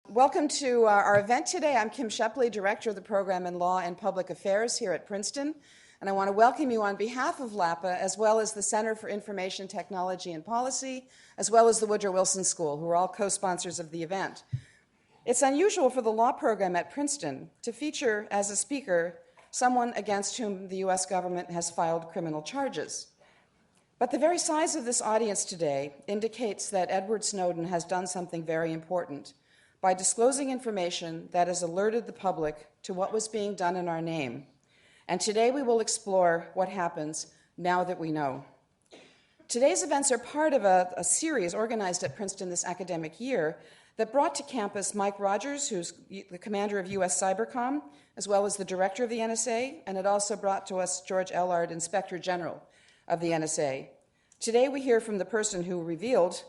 Welcome to our event today. I'm Kim Shepley, Director of the Program in Law and Public Affairs here at Princeton, and I want to welcome you on behalf of LAPA, as well as the Center for Information Technology and Policy, as well as the Woodrow Wilson School, who are all co-sponsors of the event. It's unusual for the law program at Princeton to feature as a speaker someone against whom the U.S. government has filed criminal charges. But the very size of this audience today indicates that Edward Snowden has done something very important by disclosing information that has alerted the public to what was being done in our name. And today we will explore what happens now that we know. Today's events are part of a series organized at Princeton this academic year that brought to campus Mike Rogers, who's the commander of U.S. Cybercom, as well as the director of the NSA, and it also brought to us George Ellard, Inspector General of the NSA. Today we hear from the person who revealed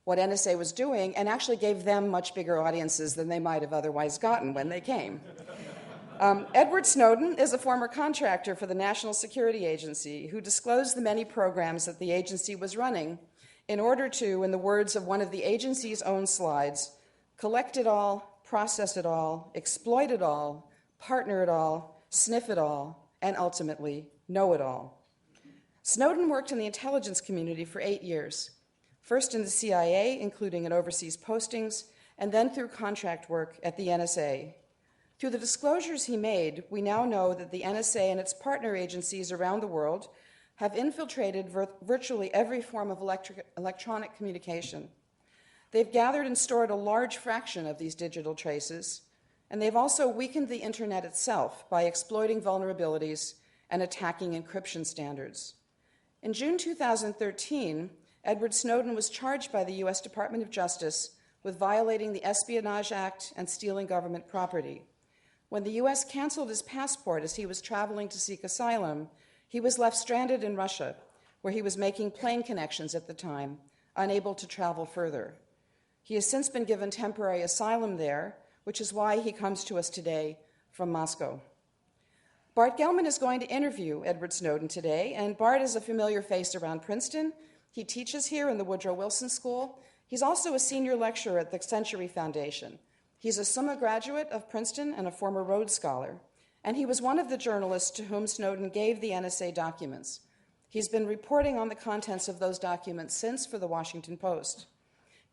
what NSA was doing and actually gave them much bigger audiences than they might have otherwise gotten when they came. Edward Snowden is a former contractor for the National Security Agency who disclosed the many programs that the agency was running in order to, in the words of one of the agency's own slides, collect it all, process it all, exploit it all, partner it all, sniff it all, and ultimately know it all. Snowden worked in the intelligence community for 8 years. First in the CIA, including in overseas postings, and then through contract work at the NSA. Through the disclosures he made, we now know that the NSA and its partner agencies around the world have infiltrated virtually every form of electronic communication. They've gathered and stored a large fraction of these digital traces, and they've also weakened the internet itself by exploiting vulnerabilities and attacking encryption standards. In June 2013, Edward Snowden was charged by the U.S. Department of Justice with violating the Espionage Act and stealing government property. When the U.S. canceled his passport as he was traveling to seek asylum, he was left stranded in Russia, where he was making plane connections at the time, unable to travel further. He has since been given temporary asylum there, which is why he comes to us today from Moscow. Bart Gellman is going to interview Edward Snowden today, and Bart is a familiar face around Princeton. He teaches here in the Woodrow Wilson School. He's also a senior lecturer at the Century Foundation. He's a summa graduate of Princeton and a former Rhodes Scholar, and he was one of the journalists to whom Snowden gave the NSA documents. He's been reporting on the contents of those documents since for the Washington Post.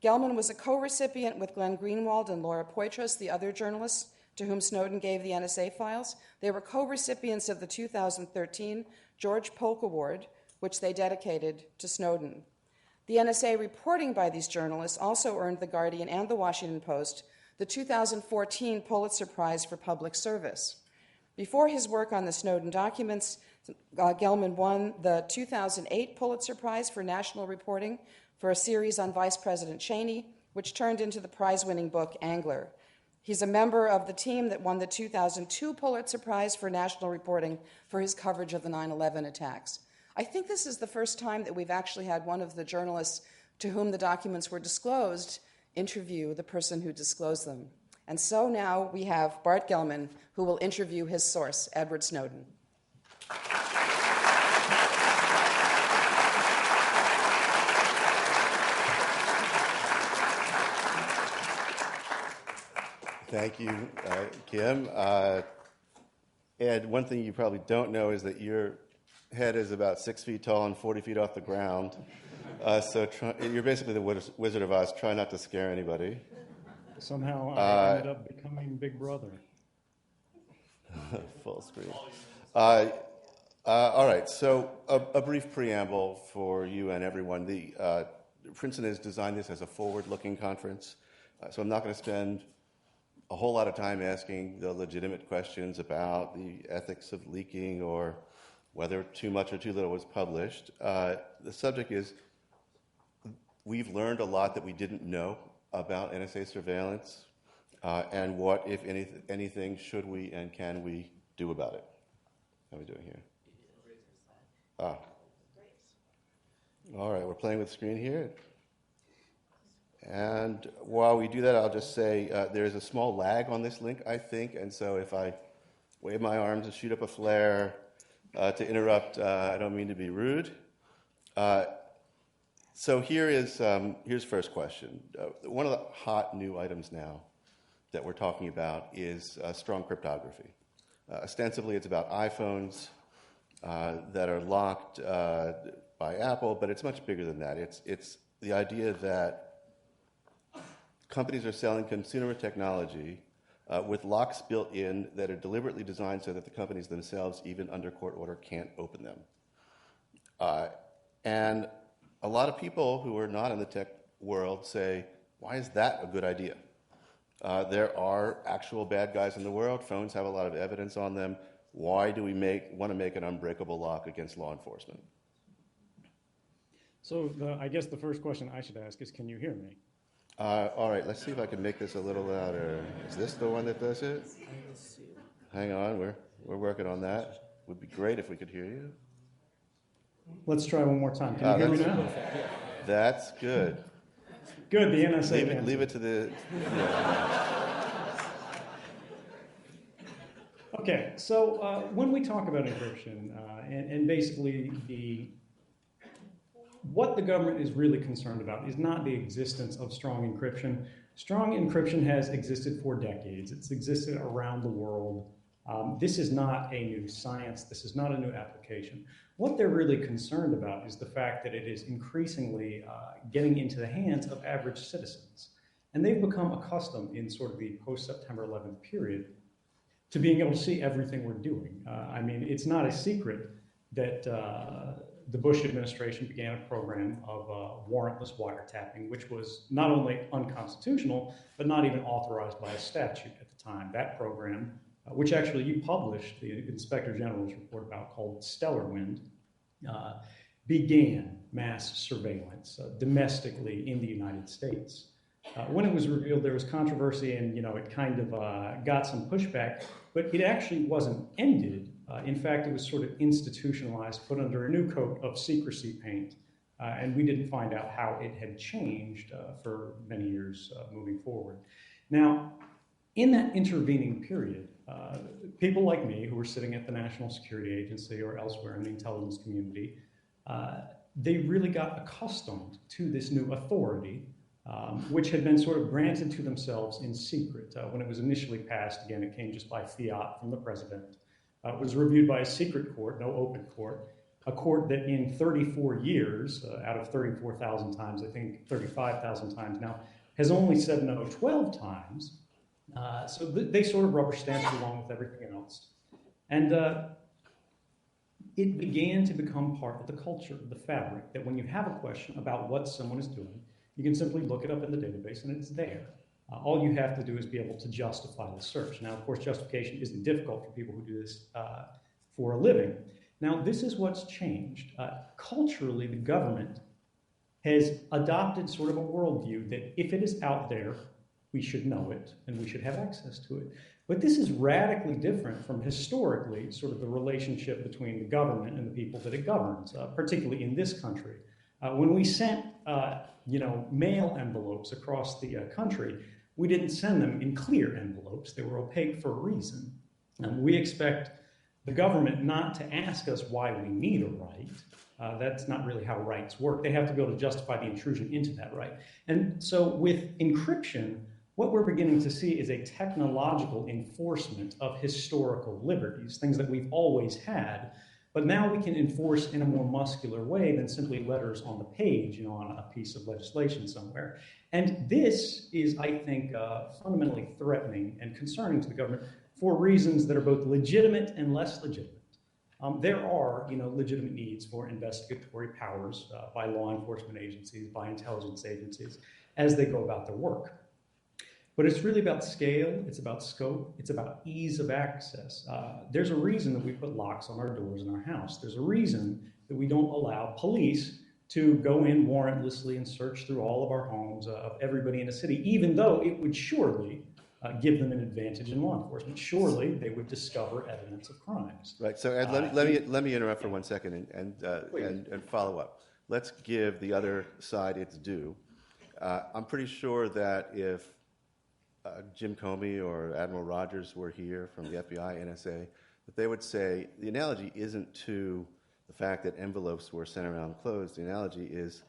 Gellman was a co-recipient with Glenn Greenwald and Laura Poitras, the other journalists to whom Snowden gave the NSA files. They were co-recipients of the 2013 George Polk Award, which they dedicated to Snowden. The NSA reporting by these journalists also earned The Guardian and The Washington Post the 2014 Pulitzer Prize for Public Service. Before his work on the Snowden documents, Gellman won the 2008 Pulitzer Prize for National Reporting for a series on Vice President Cheney, which turned into the prize-winning book Angler. He's a member of the team that won the 2002 Pulitzer Prize for National Reporting for his coverage of the 9/11 attacks. I think this is the first time that we've actually had one of the journalists to whom the documents were disclosed interview the person who disclosed them. And so now we have Bart Gellman, who will interview his source, Edward Snowden. Thank you, Kim. Ed, one thing you probably don't know is that your head is about 6 feet tall and 40 feet off the ground. You're basically the Wizard of Oz. Try not to scare anybody. Somehow I ended up becoming Big Brother. Full screen. All right, so a brief preamble for you and everyone. Princeton has designed this as a forward-looking conference, so I'm not going to spend a whole lot of time asking the legitimate questions about the ethics of leaking or whether too much or too little was published. The subject is, we've learned a lot that we didn't know about NSA surveillance, and what, if anything, should we and can we do about it? How are we doing here? All right, we're playing with the screen here. And while we do that, I'll just say there's a small lag on this link, I think, and so if I wave my arms and shoot up a flare to interrupt, I don't mean to be rude. So here's first question. One of the hot new items now that we're talking about is strong cryptography. Ostensibly, it's about iPhones that are locked by Apple, but it's much bigger than that. It's the idea that companies are selling consumer technology with locks built in that are deliberately designed so that the companies themselves, even under court order, can't open them. And a lot of people who are not in the tech world say, why is that a good idea? There are actual bad guys in the world. Phones have a lot of evidence on them. Why do we want to make an unbreakable lock against law enforcement? So I guess the first question I should ask is, can you hear me? All right, let's see if I can make this a little louder. Is this the one that does it? Hang on, we're working on that. Would be great if we could hear you. Let's try one more time. Can you hear me now? That's good. Good, the NSA. Leave it to the... Okay, so when we talk about encryption, and basically what the government is really concerned about is not the existence of strong encryption. Strong encryption has existed for decades. It's existed around the world. This is not a new science. This is not a new application. What they're really concerned about is the fact that it is increasingly getting into the hands of average citizens. And they've become accustomed in sort of the post-September 11th period to being able to see everything we're doing. I mean, it's not a secret that the Bush administration began a program of warrantless wiretapping, which was not only unconstitutional, but not even authorized by a statute at the time. That program, which actually you published the Inspector General's report about, called Stellar Wind, began mass surveillance domestically in the United States. When it was revealed, there was controversy, and it kind of got some pushback, but it actually wasn't ended. In fact, it was sort of institutionalized, put under a new coat of secrecy paint, and we didn't find out how it had changed for many years moving forward. Now, in that intervening period, people like me who were sitting at the National Security Agency or elsewhere in the intelligence community, they really got accustomed to this new authority, which had been sort of granted to themselves in secret. When it was initially passed, again, it came just by fiat from the president. It was reviewed by a secret court, no open court, a court that in 34 years, out of 34,000 times, I think 35,000 times now, has only said no 12 times. So they sort of rubber stamped along with everything else. And it began to become part of the culture, the fabric, that when you have a question about what someone is doing, you can simply look it up in the database and it's there. All you have to do is be able to justify the search. Now, of course, justification isn't difficult for people who do this for a living. Now, this is what's changed. Culturally, the government has adopted sort of a worldview that if it is out there, we should know it and we should have access to it. But this is radically different from historically sort of the relationship between the government and the people that it governs, particularly in this country. When we sent mail envelopes across the country, we didn't send them in clear envelopes. They were opaque for a reason. We expect the government not to ask us why we need a right. That's not really how rights work. They have to be able to justify the intrusion into that right. And so with encryption, what we're beginning to see is a technological enforcement of historical liberties, things that we've always had, but now we can enforce in a more muscular way than simply letters on the page, on a piece of legislation somewhere. And this is, I think, fundamentally threatening and concerning to the government for reasons that are both legitimate and less legitimate. There are, legitimate needs for investigatory powers by law enforcement agencies, by intelligence agencies, as they go about their work. But it's really about scale, it's about scope, it's about ease of access. There's a reason that we put locks on our doors in our house. There's a reason that we don't allow police to go in warrantlessly and search through all of our homes of everybody in a city, even though it would surely give them an advantage in law enforcement. Surely they would discover evidence of crimes. Right. So Ed, let me interrupt for 1 second and follow up. Let's give the other side its due. I'm pretty sure that if Jim Comey or Admiral Rogers were here from the FBI, NSA, that they would say the analogy isn't to the fact that envelopes were sent around closed. The analogy is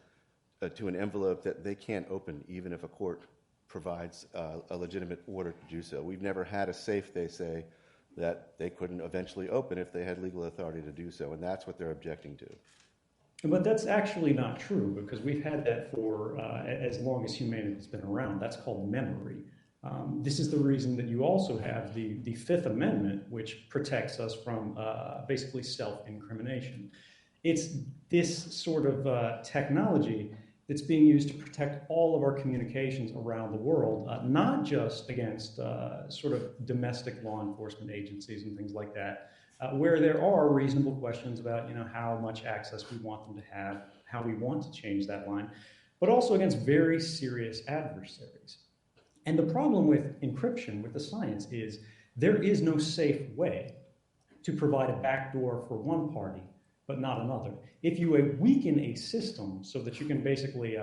to an envelope that they can't open even if a court provides a legitimate order to do so. We've never had a safe, they say, that they couldn't eventually open if they had legal authority to do so, and that's what they're objecting to. But that's actually not true, because we've had that for as long as humanity's been around. That's called memory. This is the reason that you also have the Fifth Amendment, which protects us from basically self-incrimination. It's this sort of technology that's being used to protect all of our communications around the world, not just against sort of domestic law enforcement agencies and things like that, where there are reasonable questions about, how much access we want them to have, how we want to change that line, but also against very serious adversaries. And the problem with encryption, with the science, is there is no safe way to provide a backdoor for one party, but not another. If you weaken a system so that you can basically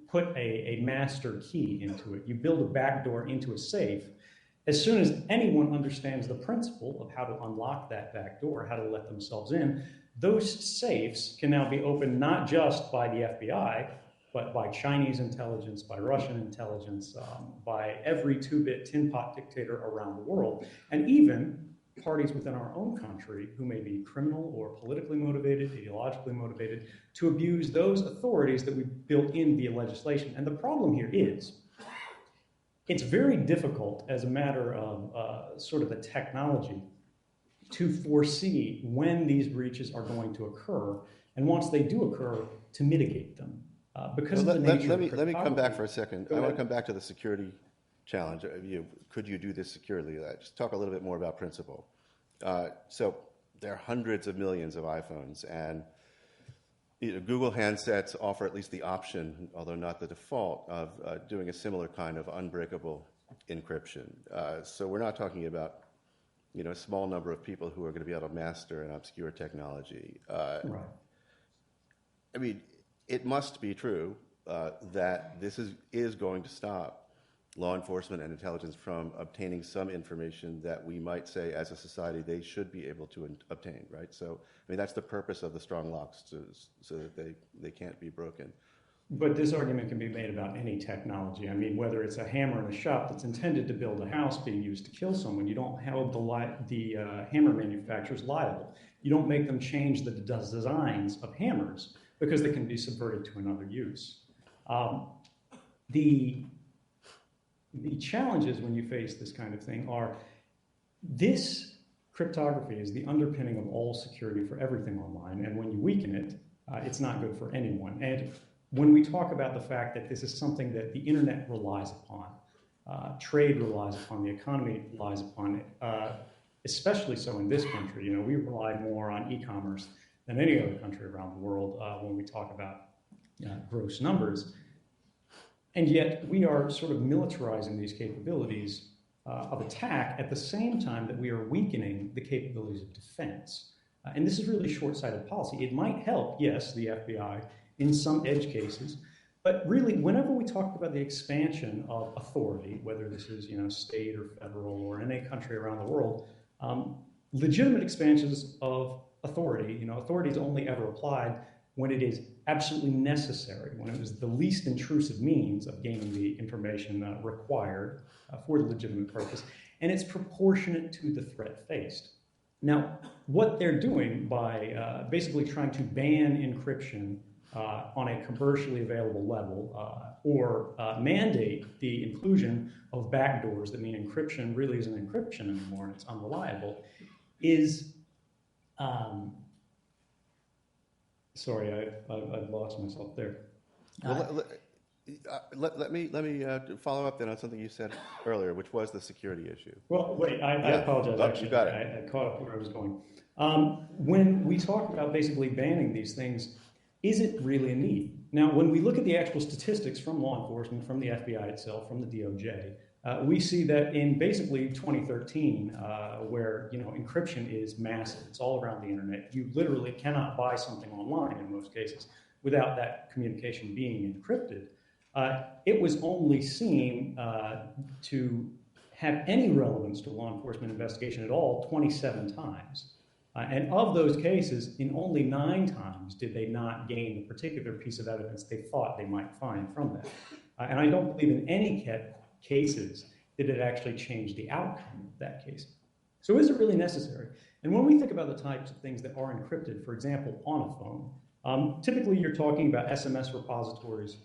put a master key into it, you build a backdoor into a safe, as soon as anyone understands the principle of how to unlock that backdoor, how to let themselves in, those safes can now be opened not just by the FBI, but by Chinese intelligence, by Russian intelligence, by every two-bit tin pot dictator around the world, and even parties within our own country who may be criminal or politically motivated, ideologically motivated, to abuse those authorities that we've built in via legislation. And the problem here is, it's very difficult as a matter of sort of the technology to foresee when these breaches are going to occur, and once they do occur, to mitigate them. Because of the nature of let me come back for a second. I want to come back to the security challenge. Could you do this securely? Just talk a little bit more about principle. So there are hundreds of millions of iPhones, and Google handsets offer at least the option, although not the default, of doing a similar kind of unbreakable encryption. So we're not talking about a small number of people who are going to be able to master an obscure technology. Right. I mean, it must be true that this is going to stop law enforcement and intelligence from obtaining some information that we might say as a society they should be able to obtain, right? So, I mean, that's the purpose of the strong locks, so that they can't be broken. But this argument can be made about any technology. I mean, whether it's a hammer in a shop that's intended to build a house being used to kill someone, you don't hold the hammer manufacturers liable. You don't make them change the designs of hammers because they can be subverted to another use. The challenges when you face this kind of thing are, this cryptography is the underpinning of all security for everything online, and when you weaken it, it's not good for anyone. And when we talk about the fact that this is something that the internet relies upon, trade relies upon, the economy relies upon it, especially so in this country, we rely more on e-commerce than any other country around the world when we talk about gross numbers. And yet we are sort of militarizing these capabilities of attack at the same time that we are weakening the capabilities of defense. And this is really short-sighted policy. It might help, yes, the FBI in some edge cases, but really whenever we talk about the expansion of authority, whether this is state or federal or in any country around the world, legitimate expansions of authority, authority is only ever applied when it is absolutely necessary, when it is the least intrusive means of gaining the information required for the legitimate purpose, and it's proportionate to the threat faced. Now, what they're doing by basically trying to ban encryption on a commercially available level or mandate the inclusion of backdoors that mean encryption really isn't encryption anymore and it's unreliable is sorry, I've lost myself there. Well, let me follow up then on something you said earlier, which was the security issue. Well, wait, I apologize. Actually, you got it. I caught up where I was going. When we talk about basically banning these things, is it really a need? Now, when we look at the actual statistics from law enforcement, from the FBI itself, from the DOJ, we see that in basically 2013, where encryption is massive, it's all around the internet. You literally cannot buy something online in most cases without that communication being encrypted. It was only seen to have any relevance to law enforcement investigation at all 27 times. And of those cases, in only 9 times did they not gain the particular piece of evidence they thought they might find from that. And I don't believe in any cases did it actually change the outcome of that case. So is it really necessary? And when we think about the types of things that are encrypted, for example, on a phone, typically you're talking about SMS repositories,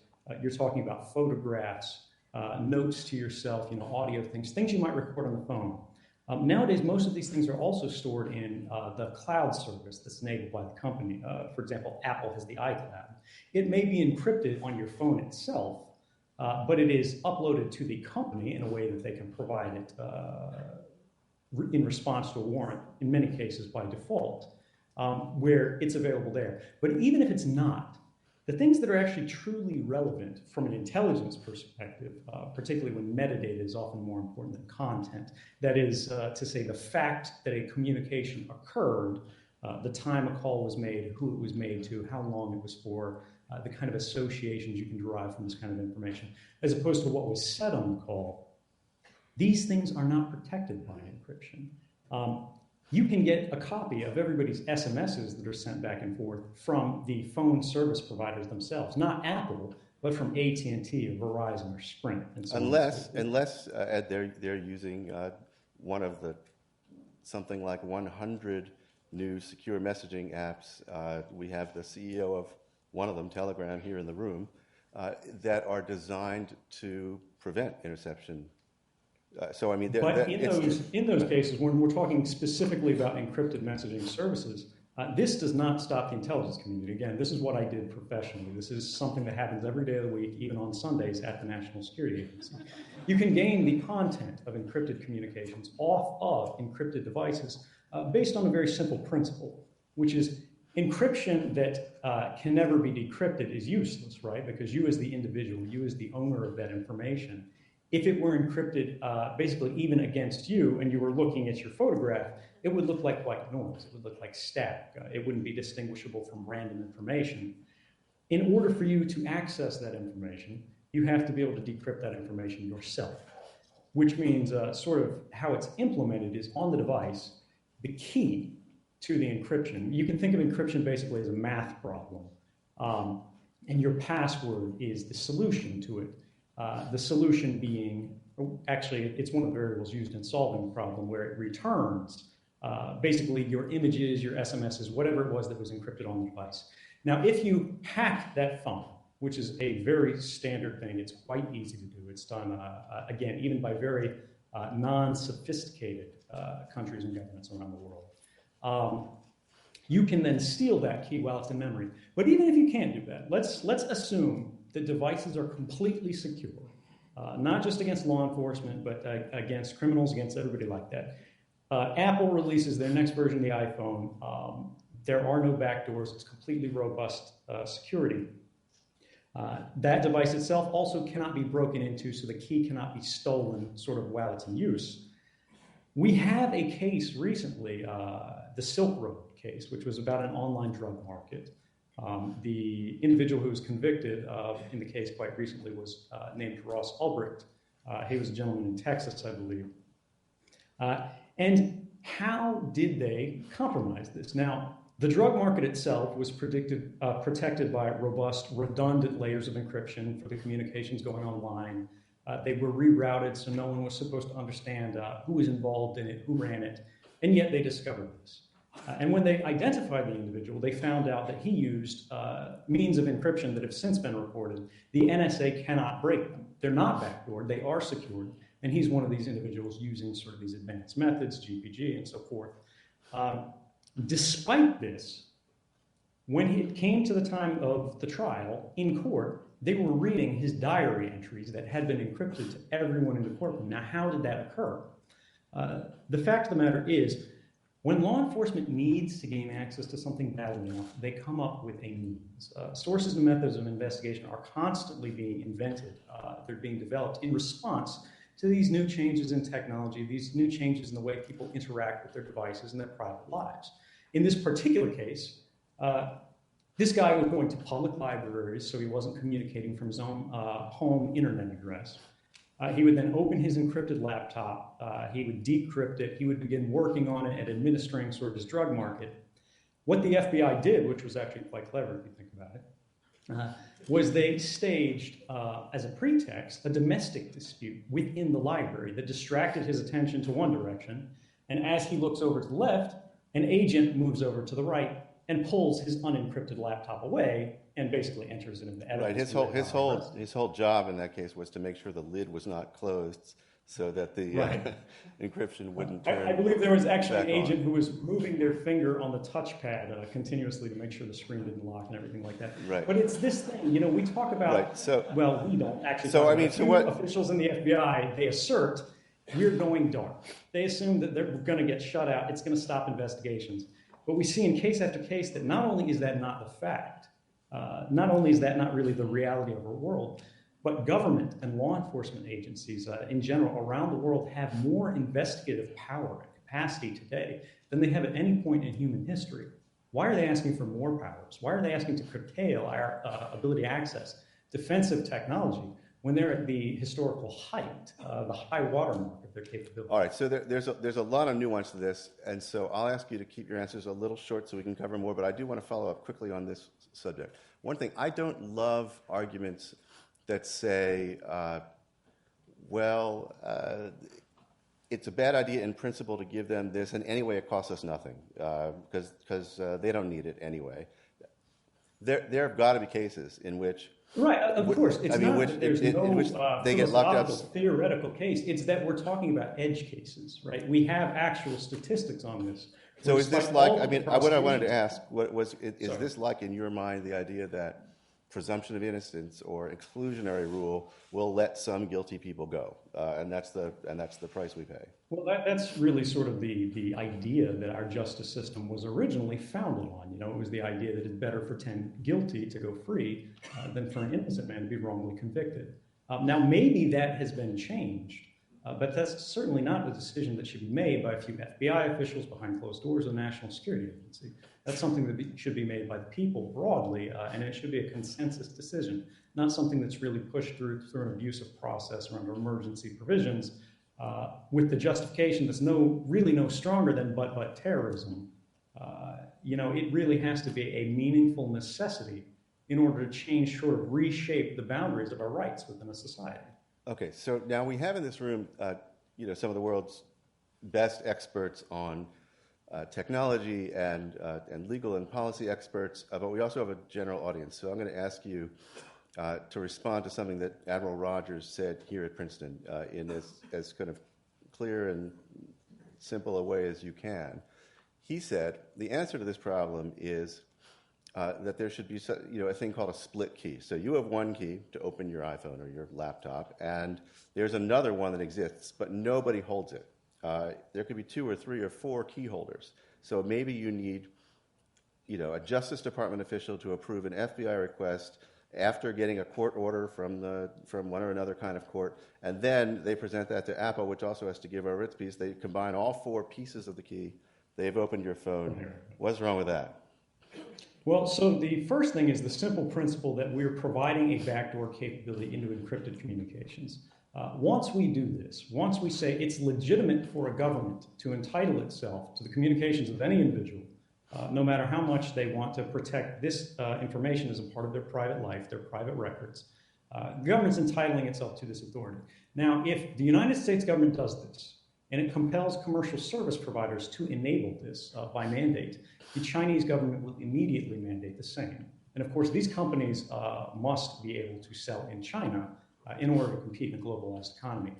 you're talking about photographs, notes to yourself, audio things you might record on the phone. Nowadays, most of these things are also stored in the cloud service that's enabled by the company. For example, Apple has the iCloud. It may be encrypted on your phone itself, but it is uploaded to the company in a way that they can provide it in response to a warrant, in many cases by default, where it's available there. But even if it's not, the things that are actually truly relevant from an intelligence perspective, particularly when metadata is often more important than content, that is to say the fact that a communication occurred, the time a call was made, who it was made to, how long it was for, the kind of associations you can derive from this kind of information, as opposed to what was said on the call. These things are not protected by encryption. You can get a copy of everybody's SMSs that are sent back and forth from the phone service providers themselves, not Apple, but from AT&T or Verizon or Sprint. And so unless Ed, they're using one of the something like 100 new secure messaging apps. We have the CEO of one of them, Telegram, here in the room, that are designed to prevent interception. So I mean, but in those cases, when we're talking specifically about encrypted messaging services, this does not stop the intelligence community. Again, this is what I did professionally. This is something that happens every day of the week, even on Sundays at the National Security Agency. You can gain the content of encrypted communications off of encrypted devices based on a very simple principle, which is encryption that can never be decrypted is useless, right? Because you as the individual, you as the owner of that information, if it were encrypted basically even against you and you were looking at your photograph, it would look like white noise. It would look like static. It wouldn't be distinguishable from random information. In order for you to access that information, you have to be able to decrypt that information yourself, which means sort of how it's implemented is on the device, the key to the encryption. You can think of encryption basically as a math problem, and your password is the solution to it. The solution being, actually, it's one of the variables used in solving the problem, where it returns basically your images, your SMSs, whatever it was that was encrypted on the device. Now, if you hack that phone, which is a very standard thing, it's quite easy to do. It's done, again, even by very non-sophisticated countries and governments around the world. You can then steal that key while it's in memory. But even if you can't do that, let's assume that devices are completely secure, not just against law enforcement, but against criminals, against everybody like that. Apple releases their next version of the iPhone. There are no backdoors. It's completely robust security. That device itself also cannot be broken into, so the key cannot be stolen sort of while it's in use. We have a case recently, the Silk Road case, which was about an online drug market. The individual who was convicted in the case quite recently was named Ross Ulbricht. He was a gentleman in Texas, I believe. And how did they compromise this? Now, the drug market itself was protected by robust, redundant layers of encryption for the communications going online. They were rerouted, so no one was supposed to understand who was involved in it, who ran it, and yet they discovered this. And when they identified the individual, they found out that he used means of encryption that have since been reported. The NSA cannot break them. They're not backdoored, they are secured, and he's one of these individuals using sort of these advanced methods, GPG and so forth. Despite this, when it came to the time of the trial in court, they were reading his diary entries that had been encrypted to everyone in the courtroom. Now, how did that occur? The fact of the matter is, when law enforcement needs to gain access to something badly enough, they come up with a means. Sources and methods of investigation are constantly being invented. They're being developed in response to these new changes in technology, these new changes in the way people interact with their devices and their private lives. In this particular case, this guy was going to public libraries, so he wasn't communicating from his own home internet address. He would then open his encrypted laptop, he would decrypt it, he would begin working on it and administering sort of his drug market. What the FBI did, which was actually quite clever if you think about it, was they staged, as a pretext, a domestic dispute within the library that distracted his attention to one direction. And as he looks over to the left, an agent moves over to the right and pulls his unencrypted laptop away and basically enters it into evidence. Right. His whole job in that case was to make sure the lid was not closed so that the encryption wouldn't turn. I believe there was actually an agent who was moving their finger on the touchpad continuously to make sure the screen didn't lock and everything like that. Right. But it's this thing, you know, we talk about, right. So, well, we don't actually so, talk I mean, about so what, officials in the FBI, they assert we're going dark. They assume that they're going to get shut out. It's going to stop investigations. But we see in case after case that not only is that not the fact, not only is that not really the reality of our world, but government and law enforcement agencies in general around the world have more investigative power and capacity today than they have at any point in human history. Why are they asking for more powers? Why are they asking to curtail our ability to access defensive technology when they're at the historical height, the high watermark of their capability? All right, so there's a lot of nuance to this, and so I'll ask you to keep your answers a little short so we can cover more, but I do want to follow up quickly on this subject. One thing, I don't love arguments that say, it's a bad idea in principle to give them this, and anyway it costs us nothing, because they don't need it anyway. There have got to be cases in which... Right, of course. It's not that there's no they get locked up. Theoretical case. It's that we're talking about edge cases, right? We have actual statistics on this. So is this like, I mean, what I wanted to ask, is this like in your mind the idea that presumption of innocence or exclusionary rule will let some guilty people go, and that's the price we pay? Well, that's really sort of the idea that our justice system was originally founded on. You know, it was the idea that it's better for 10 guilty to go free than for an innocent man to be wrongly convicted. Now, maybe that has been changed, but that's certainly not a decision that should be made by a few FBI officials behind closed doors of the National Security Agency. That's something that should be made by the people broadly, and it should be a consensus decision, not something that's really pushed through an abusive process or under emergency provisions with the justification that's really no stronger than but terrorism. You know, it really has to be a meaningful necessity in order to change, sort of reshape the boundaries of our rights within a society. Okay, so now we have in this room, you know, some of the world's best experts on technology and legal and policy experts, but we also have a general audience. So I'm going to ask you to respond to something that Admiral Rogers said here at Princeton in as kind of clear and simple a way as you can. He said the answer to this problem is that there should be, you know, a thing called a split key. So you have one key to open your iPhone or your laptop, and there's another one that exists, but nobody holds it. There could be 2 or 3 or 4 key holders. So maybe you need, you know, a Justice Department official to approve an FBI request after getting a court order from one or another kind of court, and then they present that to Apple, which also has to give over its piece. They combine all 4 pieces of the key. They've opened your phone. What's wrong with that? Well, so the first thing is the simple principle that we're providing a backdoor capability into encrypted communications. Once we do this, once we say it's legitimate for a government to entitle itself to the communications of any individual, no matter how much they want to protect this information as a part of their private life, their private records, the government's entitling itself to this authority. Now, if the United States government does this, and it compels commercial service providers to enable this by mandate, the Chinese government will immediately mandate the same. And of course, these companies must be able to sell in China in order to compete in a globalized economy.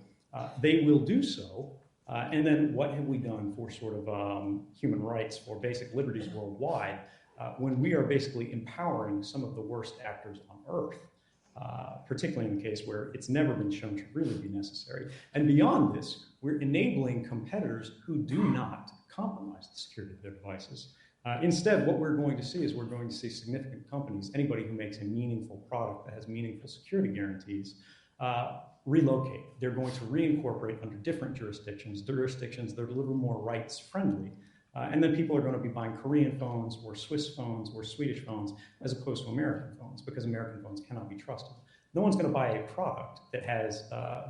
They will do so, and then what have we done for sort of human rights, for basic liberties worldwide, when we are basically empowering some of the worst actors on earth, particularly in the case where it's never been shown to really be necessary. And beyond this, we're enabling competitors who do not compromise the security of their devices. Instead, what we're going to see is we're going to see significant companies, anybody who makes a meaningful product that has meaningful security guarantees, relocate. They're going to reincorporate under different jurisdictions that are a little more rights-friendly. And then people are going to be buying Korean phones or Swiss phones or Swedish phones as opposed to American phones, because American phones cannot be trusted. No one's going to buy a product that has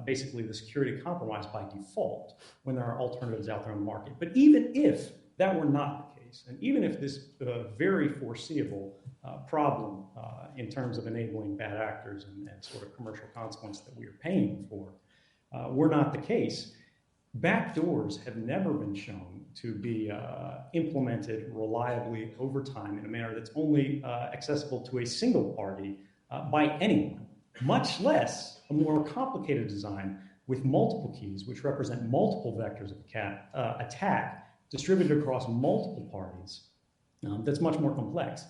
basically the security compromised by default when there are alternatives out there on the market. But even if that were not the case, case. And even if this very foreseeable problem in terms of enabling bad actors and sort of commercial consequence that we are paying for were not the case, backdoors have never been shown to be implemented reliably over time in a manner that's only accessible to a single party by anyone, much less a more complicated design with multiple keys, which represent multiple vectors of attack distributed across multiple parties. That's much more complex.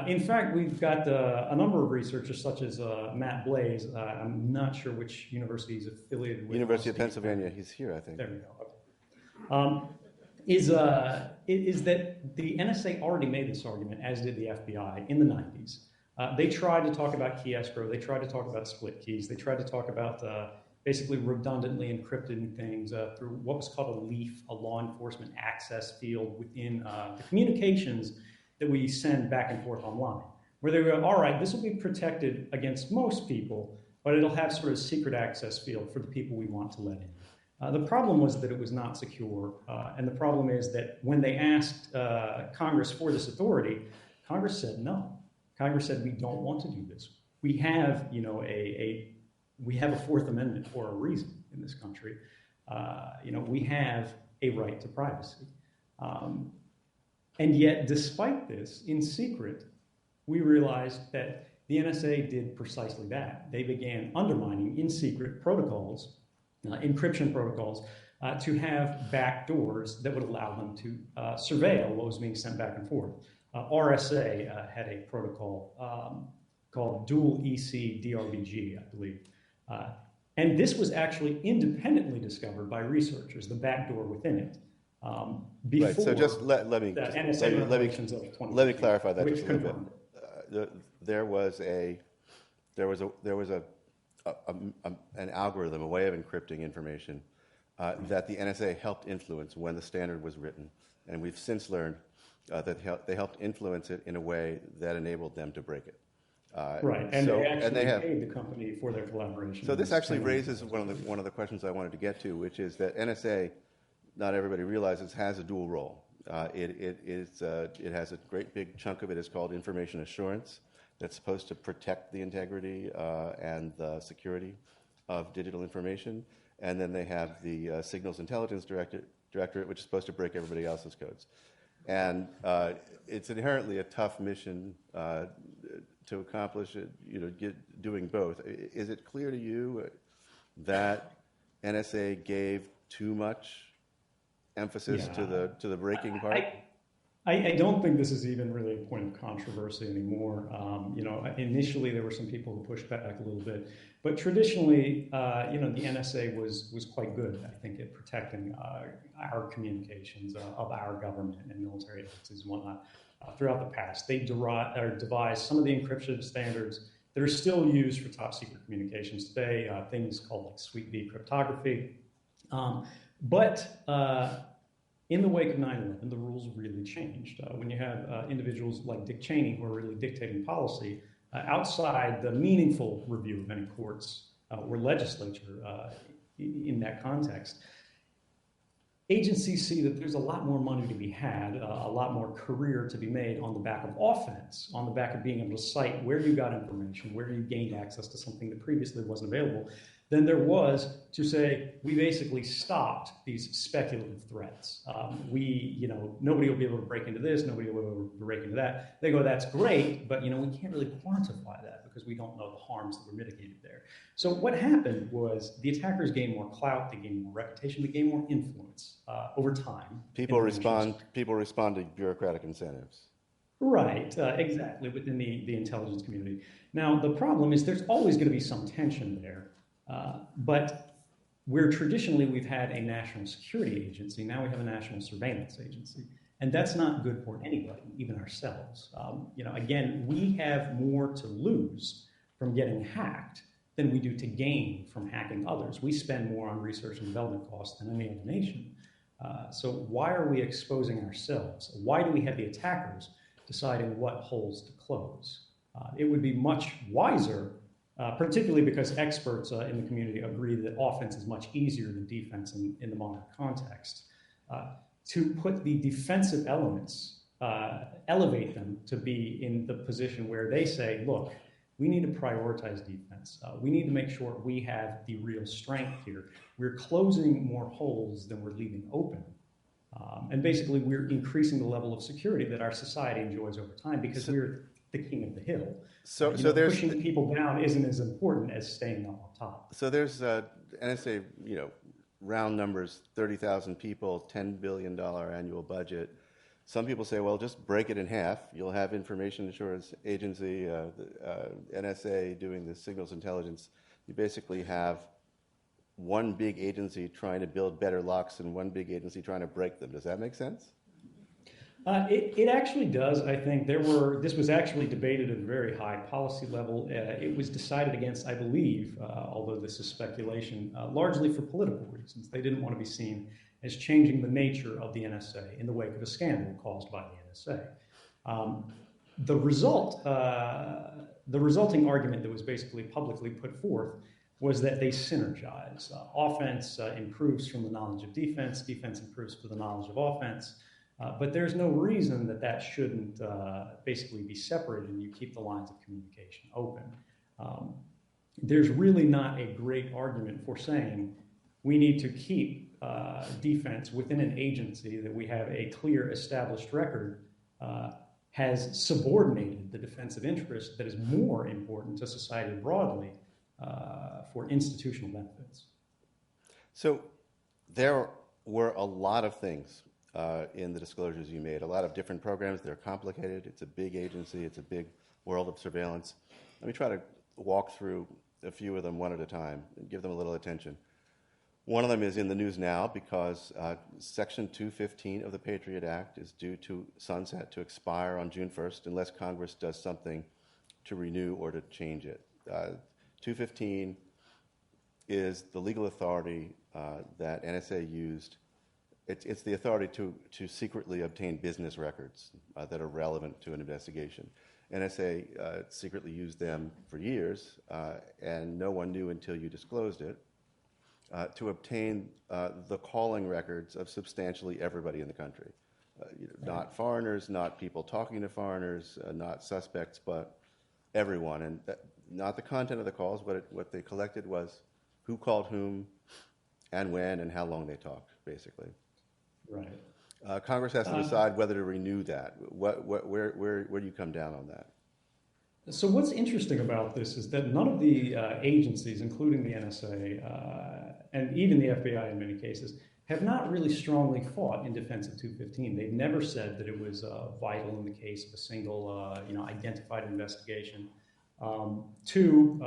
In fact, we've got a number of researchers, such as Matt Blaze. I'm not sure which university he's affiliated with. University of Pennsylvania. He's here, I think. There we go. Okay. Is that the NSA already made this argument, as did the FBI in the 90s. They tried to talk about key escrow. They tried to talk about split keys. They tried to talk about basically redundantly encrypting things through what was called a leaf, a law enforcement access field within the communications that we send back and forth online, where they go, all right, this will be protected against most people, but it'll have sort of secret access field for the people we want to let in. The problem was that it was not secure, and the problem is that when they asked Congress for this authority, Congress said no. Congress said we don't want to do this. We have, we have a Fourth Amendment for a reason in this country. We have a right to privacy. And yet, despite this, in secret, we realized that the NSA did precisely that. They began undermining, in secret, protocols, encryption protocols, to have backdoors that would allow them to surveil what was being sent back and forth. RSA had a protocol called dual EC DRBG, I believe. And this was actually independently discovered by researchers, the backdoor within it. Before right. So just let me clarify that just a little bit. There was an algorithm, a way of encrypting information that the NSA helped influence when the standard was written, and we've since learned that they helped influence it in a way that enabled them to break it. Right, and they actually paid the company for their collaboration. So this actually raises one of the questions I wanted to get to, which is that NSA, not everybody realizes, has a dual role. It has a great big chunk of it is called information assurance. That's supposed to protect the integrity and the security of digital information. And then they have the Signals Intelligence Directorate, which is supposed to break everybody else's codes. And it's inherently a tough mission to accomplish it, doing both. Is it clear to you that NSA gave too much emphasis to the breaking part? I don't think this is even really a point of controversy anymore. Initially there were some people who pushed back a little bit, but traditionally, the NSA was quite good, I think, at protecting our communications of our government and military agencies and whatnot throughout the past. They devised some of the encryption standards that are still used for top secret communications today, things called like Suite B cryptography. But in the wake of 9/11, the rules really changed. When you have individuals like Dick Cheney who are really dictating policy outside the meaningful review of any courts or legislature in that context, agencies see that there's a lot more money to be had, a lot more career to be made on the back of offense, on the back of being able to cite where you got information, where you gained access to something that previously wasn't available, than there was to say, we basically stopped these speculative threats. Nobody will be able to break into this, nobody will be able to break into that. They go, that's great, but we can't really quantify that because we don't know the harms that were mitigated there. So what happened was the attackers gained more clout, they gained more reputation, they gained more influence over time. People respond to bureaucratic incentives. Right, exactly, within the intelligence community. Now, the problem is there's always going to be some tension there. But where traditionally we've had a national security agency, now we have a national surveillance agency. And that's not good for anybody, even ourselves. Again, we have more to lose from getting hacked than we do to gain from hacking others. We spend more on research and development costs than any other nation. So why are we exposing ourselves? Why do we have the attackers deciding what holes to close? It would be much wiser, particularly because experts in the community agree that offense is much easier than defense in the modern context, to put the defensive elements elevate them to be in the position where they say, look, we need to prioritize defense. We need to make sure we have the real strength here. We're closing more holes than we're leaving open. And basically, we're increasing the level of security that our society enjoys over time because we're the king of the hill. So there's pushing people down isn't as important as staying up on top. So there's NSA, round numbers, 30,000 people, $10 billion annual budget. Some people say, well, just break it in half. You'll have Information Assurance Agency, NSA doing the signals intelligence. You basically have one big agency trying to build better locks and one big agency trying to break them. Does that make sense? It actually does. I think this was actually debated at a very high policy level. It was decided against, I believe, although this is speculation, largely for political reasons. They didn't want to be seen as changing the nature of the NSA in the wake of a scandal caused by the NSA. The resulting argument that was basically publicly put forth was that they synergize. Offense improves from the knowledge of defense, defense improves from the knowledge of offense, but there's no reason that shouldn't basically be separated and you keep the lines of communication open. There's really not a great argument for saying we need to keep defense within an agency that we have a clear established record has subordinated the defensive interest that is more important to society broadly for institutional benefits. So there were a lot of things in the disclosures you made, a lot of different programs. They're complicated. It's a big agency. It's a big world of surveillance. Let me try to walk through a few of them one at a time and give them a little attention. One of them is in the news now because Section 215 of the Patriot Act is due to sunset, to expire on June 1st, unless Congress does something to renew or to change it. 215 is the legal authority that NSA used. It's the authority to secretly obtain business records that are relevant to an investigation. NSA secretly used them for years, and no one knew until you disclosed it, to obtain the calling records of substantially everybody in the country. Not foreigners, not people talking to foreigners, not suspects, but everyone. And not the content of the calls, what they collected was who called whom and when and how long they talked, basically. Right. Congress has to decide whether to renew that. Where do you come down on that? So what's interesting about this is that none of the agencies, including the NSA and even the FBI in many cases, have not really strongly fought in defense of 215. They've never said that it was vital in the case of a single identified investigation. Two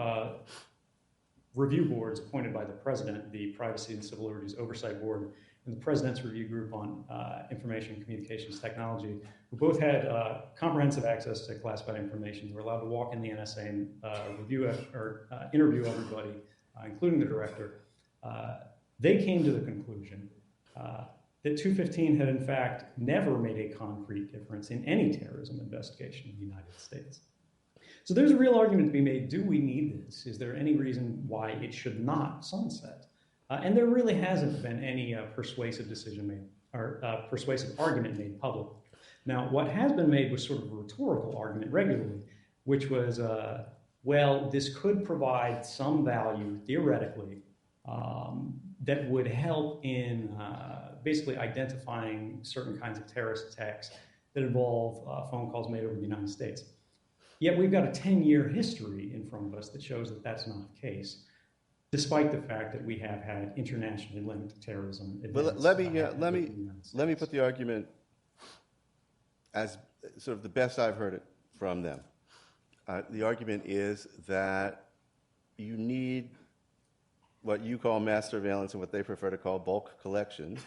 review boards appointed by the president, the Privacy and Civil Liberties Oversight Board, and the President's Review Group on Information and Communications Technology, who both had comprehensive access to classified information. They were allowed to walk in the NSA and interview everybody, including the director. They came to the conclusion that 215 had in fact never made a concrete difference in any terrorism investigation in the United States. So there's a real argument to be made. Do we need this? Is there any reason why it should not sunset? And there really hasn't been any persuasive decision made or persuasive argument made publicly. Now, what has been made was sort of a rhetorical argument regularly, which was, well, this could provide some value theoretically that would help in basically identifying certain kinds of terrorist attacks that involve phone calls made over the United States. Yet we've got a 10-year history in front of us that shows that that's not the case, despite the fact that we have had internationally linked terrorism. But let me put the argument as sort of the best I've heard it from them. The argument is that you need what you call mass surveillance and what they prefer to call bulk collection.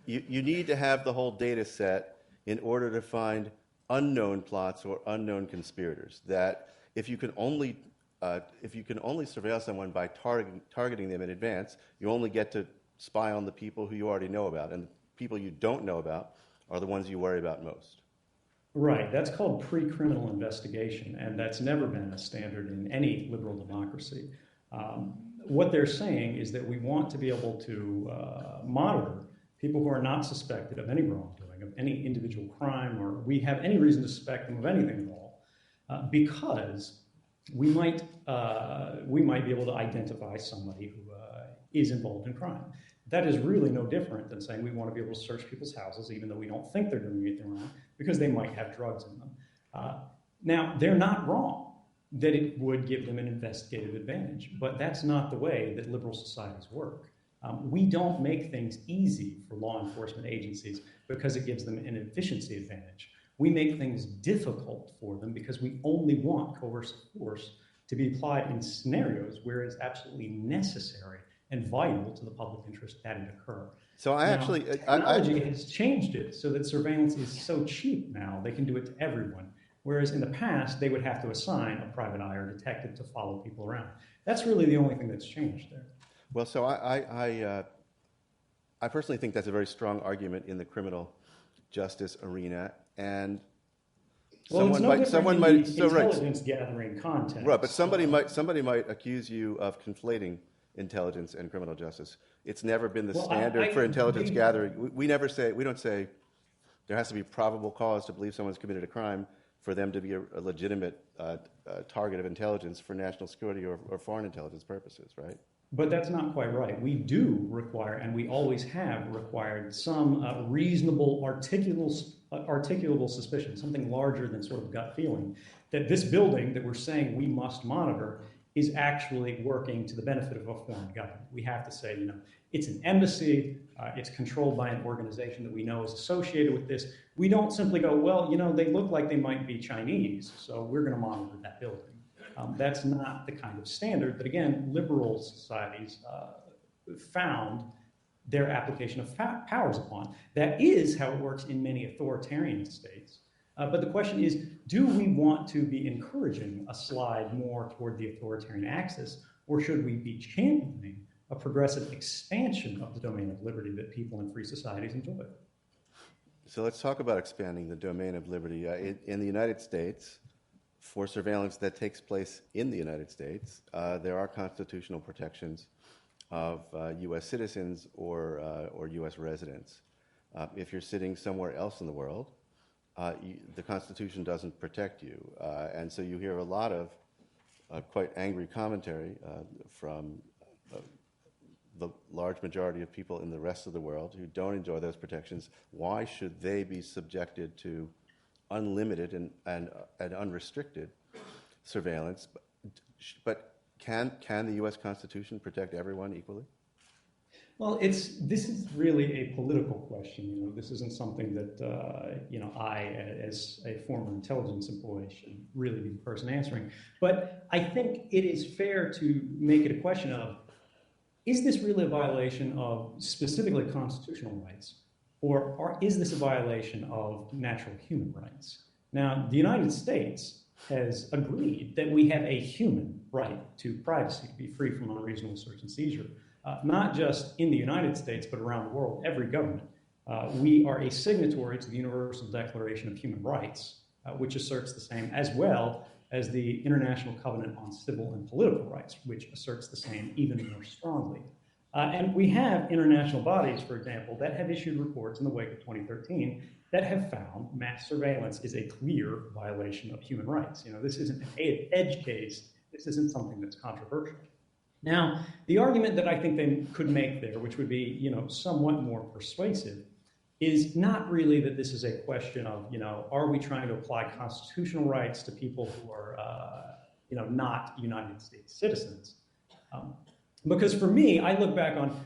You need to have the whole data set in order to find unknown plots or unknown conspirators. That if you can only surveil someone by targeting them in advance, you only get to spy on the people who you already know about, and the people you don't know about are the ones you worry about most. Right, that's called pre-criminal investigation, and that's never been a standard in any liberal democracy. What they're saying is that we want to be able to monitor people who are not suspected of any wrongdoing, of any individual crime, or we have any reason to suspect them of anything at all, because we might be able to identify somebody who is involved in crime. That is really no different than saying we want to be able to search people's houses, even though we don't think they're doing anything wrong, because they might have drugs in them. Now, they're not wrong that it would give them an investigative advantage, but that's not the way that liberal societies work. We don't make things easy for law enforcement agencies because it gives them an efficiency advantage. We make things difficult for them because we only want coercive force to be applied in scenarios where it's absolutely necessary and vital to the public interest that it occur. So technology has changed it so that surveillance is so cheap now, they can do it to everyone. Whereas in the past, they would have to assign a private eye or detective to follow people around. That's really the only thing that's changed there. Well, so I personally think that's a very strong argument in the criminal justice arena, and intelligence gathering context. Right, but somebody might accuse you of conflating intelligence and criminal justice. It's never been the standard for intelligence gathering. We don't say there has to be probable cause to believe someone's committed a crime for them to be a legitimate target of intelligence for national security or foreign intelligence purposes, right? But that's not quite right. We do require, and we always have required, some reasonable, articulable suspicion, something larger than sort of gut feeling, that this building that we're saying we must monitor is actually working to the benefit of a foreign government. We have to say, it's an embassy, it's controlled by an organization that we know is associated with this. We don't simply go, well, they look like they might be Chinese, so we're going to monitor that building. That's not the kind of standard that, again, liberal societies found their application of powers upon. That is how it works in many authoritarian states. But the question is, do we want to be encouraging a slide more toward the authoritarian axis, or should we be championing a progressive expansion of the domain of liberty that people in free societies enjoy? So let's talk about expanding the domain of liberty. In the United States, for surveillance that takes place in the United States, there are constitutional protections of U.S. citizens or U.S. residents. If you're sitting somewhere else in the world, the Constitution doesn't protect you. And so you hear a lot of quite angry commentary from the large majority of people in the rest of the world who don't enjoy those protections. Why should they be subjected to unlimited and unrestricted surveillance? But can the U.S. Constitution protect everyone equally? Well, this is really a political question. This isn't something that I, as a former intelligence employee, should really be the person answering. But I think it is fair to make it a question of, is this really a violation of specifically constitutional rights, or is this a violation of natural human rights? Now, the United States has agreed that we have a human right to privacy, to be free from unreasonable search and seizure. Not just in the United States, but around the world, every government. We are a signatory to the Universal Declaration of Human Rights, which asserts the same, as well as the International Covenant on Civil and Political Rights, which asserts the same even more strongly. And we have international bodies, for example, that have issued reports in the wake of 2013 that have found mass surveillance is a clear violation of human rights. This isn't an edge case. This isn't something that's controversial. Now, the argument that I think they could make there, which would be, somewhat more persuasive, is not really that this is a question of, are we trying to apply constitutional rights to people who are, not United States citizens? Because for me, I look back on,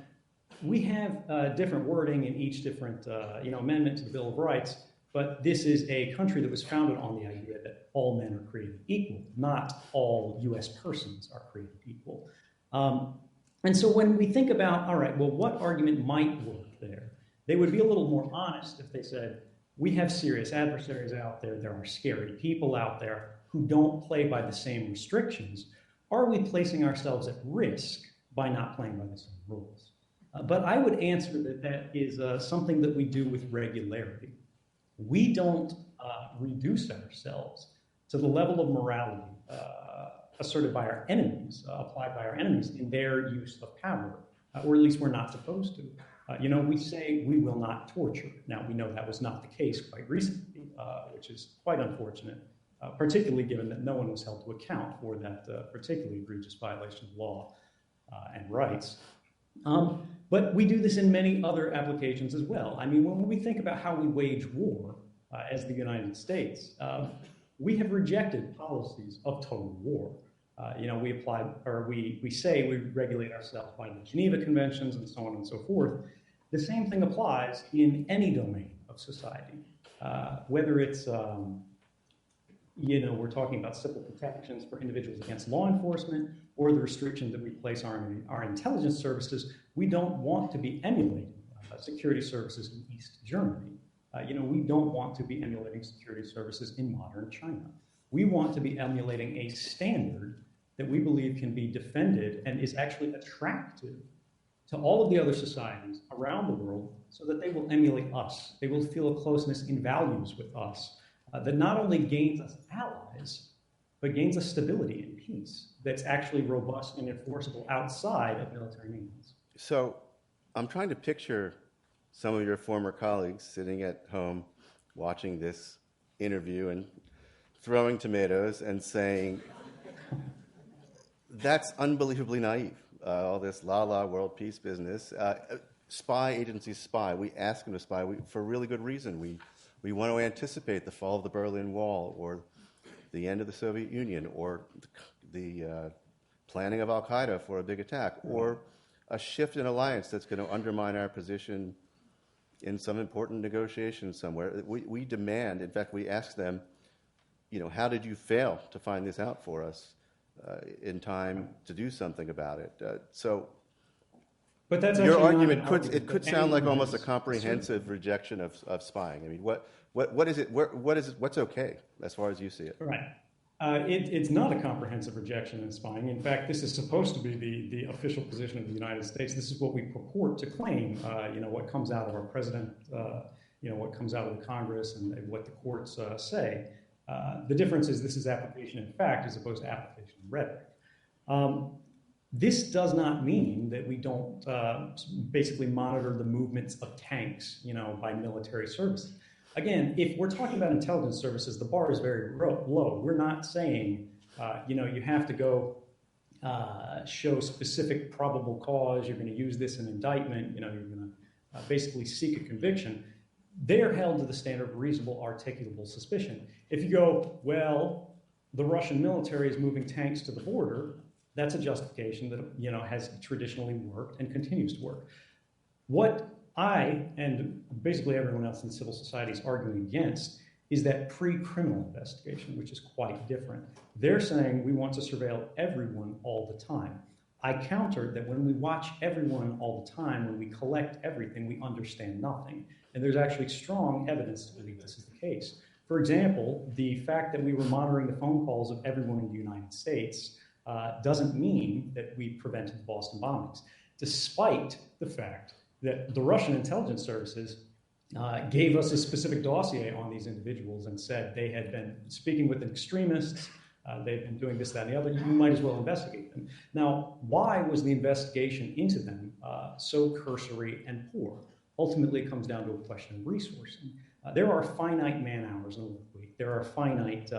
we have different wording in each different, amendment to the Bill of Rights, but this is a country that was founded on the idea that all men are created equal, not all U.S. persons are created equal. And so when we think about, all right, well, what argument might work there? They would be a little more honest if they said, we have serious adversaries out there. There are scary people out there who don't play by the same restrictions. Are we placing ourselves at risk by not playing by the same rules? But I would answer that is something that we do with regularity. We don't reduce ourselves to the level of morality asserted by our enemies, applied by our enemies in their use of power, or at least we're not supposed to. We say we will not torture. Now, we know that was not the case quite recently, which is quite unfortunate, particularly given that no one was held to account for that particularly egregious violation of law and rights. But we do this in many other applications as well. I mean, when we think about how we wage war as the United States, we have rejected policies of total war. We say we regulate ourselves by the Geneva Conventions and so on and so forth. The same thing applies in any domain of society, whether it's we're talking about civil protections for individuals against law enforcement or the restrictions that we place on our intelligence services. We don't want to be emulating security services in East Germany. We don't want to be emulating security services in modern China. We want to be emulating a standard that we believe can be defended and is actually attractive to all of the other societies around the world so that they will emulate us. They will feel a closeness in values with us that not only gains us allies, but gains us stability and peace that's actually robust and enforceable outside of military means. So I'm trying to picture some of your former colleagues sitting at home watching this interview and throwing tomatoes and saying, that's unbelievably naive, all this la-la world peace business. Spy agencies spy. We ask them to spy for a really good reason. We want to anticipate the fall of the Berlin Wall or the end of the Soviet Union or the planning of al-Qaeda for a big attack or a shift in alliance that's going to undermine our position in some important negotiation somewhere. We demand, in fact, we ask them, how did you fail to find this out for us in time to do something about it? But that's your argument could sound like almost a comprehensive rejection of spying. I mean, what is it? What's okay as far as you see it? Right. It's not a comprehensive rejection in spying. In fact, this is supposed to be the official position of the United States. This is what we purport to claim. What comes out of our president, what comes out of the Congress, and what the courts say. The difference is this is application in fact as opposed to application in rhetoric. This does not mean that we don't basically monitor the movements of tanks, by military services. Again, if we're talking about intelligence services, the bar is very low. We're not saying, you have to go show specific probable cause. You're going to use this in indictment. You're going to basically seek a conviction. They're held to the standard of reasonable articulable suspicion. If you go, well, the Russian military is moving tanks to the border, that's a justification that has traditionally worked and continues to work. What I and basically everyone else in civil society is arguing against is that pre-criminal investigation, which is quite different. They're saying we want to surveil everyone all the time. I countered that when we watch everyone all the time, when we collect everything, we understand nothing. And there's actually strong evidence to believe this is the case. For example, the fact that we were monitoring the phone calls of everyone in the United States doesn't mean that we prevented the Boston bombings, despite the fact that the Russian intelligence services gave us a specific dossier on these individuals and said they had been speaking with extremists, they've been doing this, that, and the other, you might as well investigate them. Now, why was the investigation into them so cursory and poor? Ultimately, it comes down to a question of resourcing. There are finite man hours in a work week. There are finite,